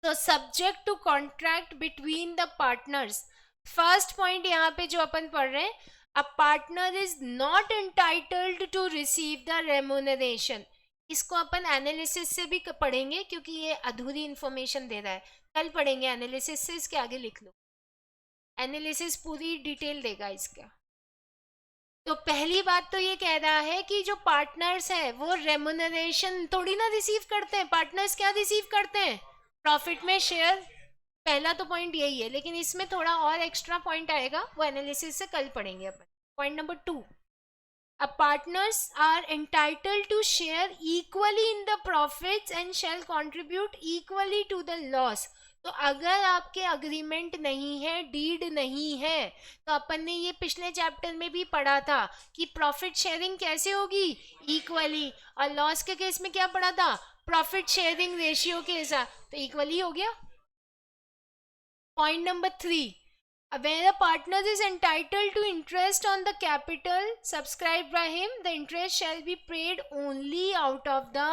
तो subject to contract between the partners. First point यहाँ पे जो अपन पढ़ रहे हैं, a partner is not entitled to receive the remuneration. इसको अपन एनालिसिस से भी पढ़ेंगे क्योंकि ये अधूरी इंफॉर्मेशन दे रहा है, कल पढ़ेंगे एनालिसिस से, इसके आगे लिख लो, एनालिसिस पूरी डिटेल देगा इसका। तो पहली बात तो ये कह रहा है कि जो पार्टनर्स है वो रेम्यूनरेशन थोड़ी ना रिसीव करते हैं। पार्टनर्स क्या रिसीव करते हैं? प्रॉफिट में शेयर। पहला तो पॉइंट यही है, लेकिन इसमें थोड़ा और एक्स्ट्रा पॉइंट आएगा, वो एनालिसिस से कल पढ़ेंगे अपन। Point number 2, a partners are entitled to share equally in the profits and shall contribute equally to the loss. तो अगर आपके अग्रीमेंट नहीं है, डीड नहीं है, तो अपन ने ये पिछले चैप्टर में भी पढ़ा था कि प्रॉफिट शेयरिंग कैसे होगी, इक्वली। और लॉस के केस में क्या पढ़ा था, प्रॉफिट शेयरिंग रेशियो के साथ, तो इक्वली हो गया। Point number 3, where a partner is entitled to interest on the capital subscribed by him, the interest shall be paid only out of the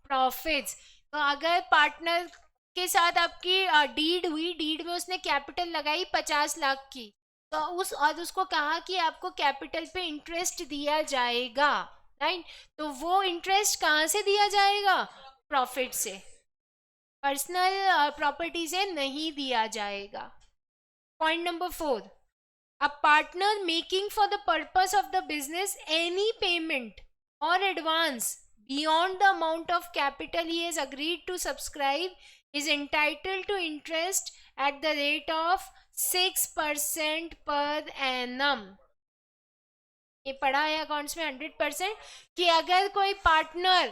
profits। तो अगर पार्टनर के साथ आपकी डीड हुई, डीड में उसने कैपिटल लगाई 50 लाख की, तो उसको कहा कि आपको कैपिटल पे इंटरेस्ट दिया जाएगा, राइट। तो वो इंटरेस्ट कहाँ से दिया जाएगा, प्रॉफिट से, पर्सनल प्रॉपर्टी से नहीं दिया जाएगा। Point number 4, a partner making for the purpose of the business any payment or advance beyond the amount of capital he has agreed to subscribe is entitled to interest at the rate of 6% per annum। ये पढ़ा है अकाउंट्स में 100% कि अगर कोई पार्टनर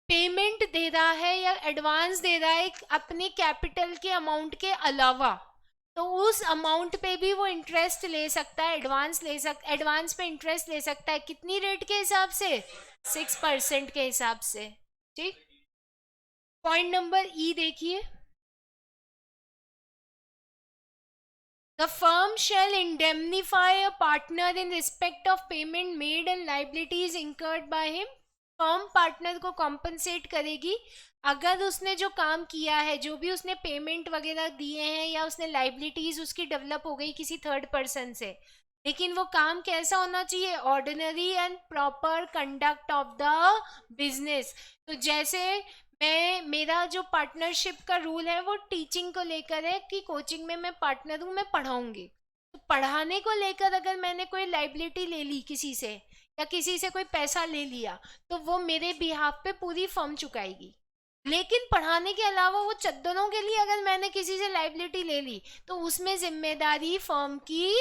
पेमेंट दे रहा है या एडवांस दे रहा है अपने कैपिटल के अमाउंट के अलावा, तो उस अमाउंट पे भी वो इंटरेस्ट ले सकता है, एडवांस पे इंटरेस्ट ले सकता है, कितनी रेट के हिसाब से, 6% के हिसाब से, ठीक। पॉइंट नंबर ई देखिए, the firm shall indemnify a partner in respect of payment made and liabilities incurred by him. Firm partner को कॉम्पनसेट करेगी अगर उसने जो काम किया है, जो भी उसने पेमेंट वगैरह दिए हैं या उसने लाइबिलिटीज उसकी डेवलप हो गई किसी थर्ड पर्सन से, लेकिन वो काम कैसा होना चाहिए, ordinary and proper conduct of the business. तो जैसे मेरा जो पार्टनरशिप का रूल है वो टीचिंग को लेकर है कि कोचिंग में मैं पार्टनर हूँ, मैं पढ़ाऊंगी, तो पढ़ाने को लेकर अगर मैंने कोई लाइबिलिटी ले ली किसी से या किसी से कोई पैसा ले लिया, तो वो मेरे बिहाफ पे पूरी फर्म चुकाएगी। लेकिन पढ़ाने के अलावा वो चद्दरों के लिए अगर मैंने किसी से लाइबिलिटी ले ली, तो उसमें जिम्मेदारी फर्म की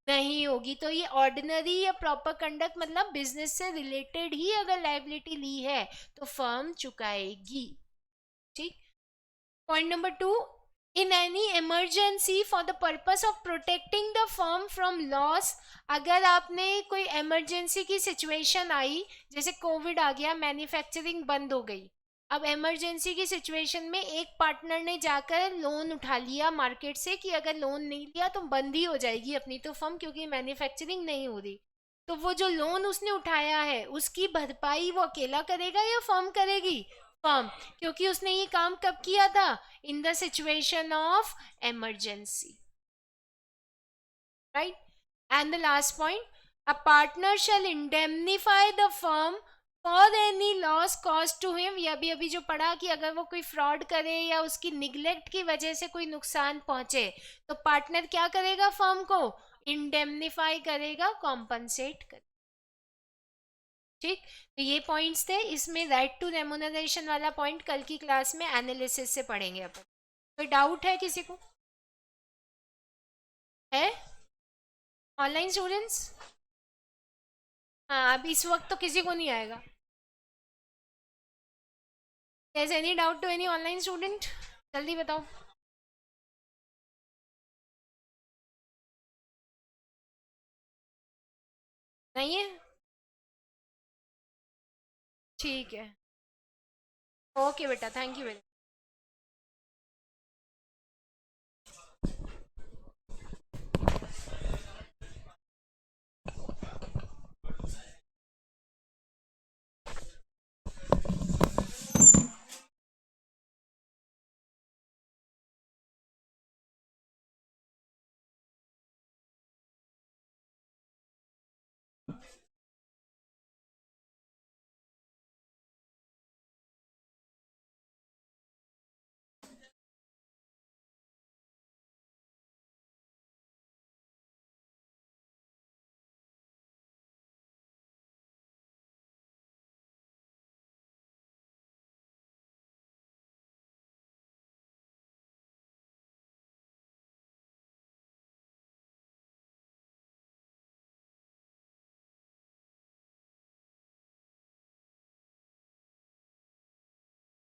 नहीं होगी। तो ये ऑर्डिनरी या प्रॉपर कंडक्ट मतलब बिजनेस से रिलेटेड ही अगर लाइबिलिटी ली है तो फर्म चुकाएगी, ठीक। Point number 2, in any emergency for the purpose of protecting the firm from loss. अगर आपने कोई इमरजेंसी की सिचुएशन आई, जैसे कोविड आ गया, मैन्युफैक्चरिंग बंद हो गई, अब इमरजेंसी की सिचुएशन में एक पार्टनर ने जाकर लोन उठा लिया मार्केट से कि अगर लोन नहीं लिया तो बंद ही हो जाएगी अपनी तो फर्म, क्योंकि मैन्युफैक्चरिंग नहीं हो रही। तो वो जो लोन उसने उठाया है उसकी भरपाई वो अकेला करेगा या फर्म करेगी, फर्म, क्योंकि उसने ये काम कब किया था, in the situation of emergency, right. And the last point, a partner shall indemnify the firm for any loss caused to him. ये अभी जो पढ़ा कि अगर वो कोई फ्रॉड करे या उसकी निग्लेक्ट की वजह से कोई नुकसान पहुंचे, तो पार्टनर क्या करेगा, फर्म को इंडेमनीफाई करेगा, कॉम्पनसेट करेगा, ठीक। तो ये पॉइंट्स थे, इसमें राइट टू रेम्यूनरेशन वाला पॉइंट कल की क्लास में एनालिसिस से पढ़ेंगे अपन। कोई डाउट है किसी को, है ऑनलाइन स्टूडेंट्स? हाँ, अब इस वक्त तो किसी को नहीं आएगा। There's any doubt to any online student? जल्दी बताओ। नहीं है, ठीक है, ओके बेटा, थैंक यू वेरी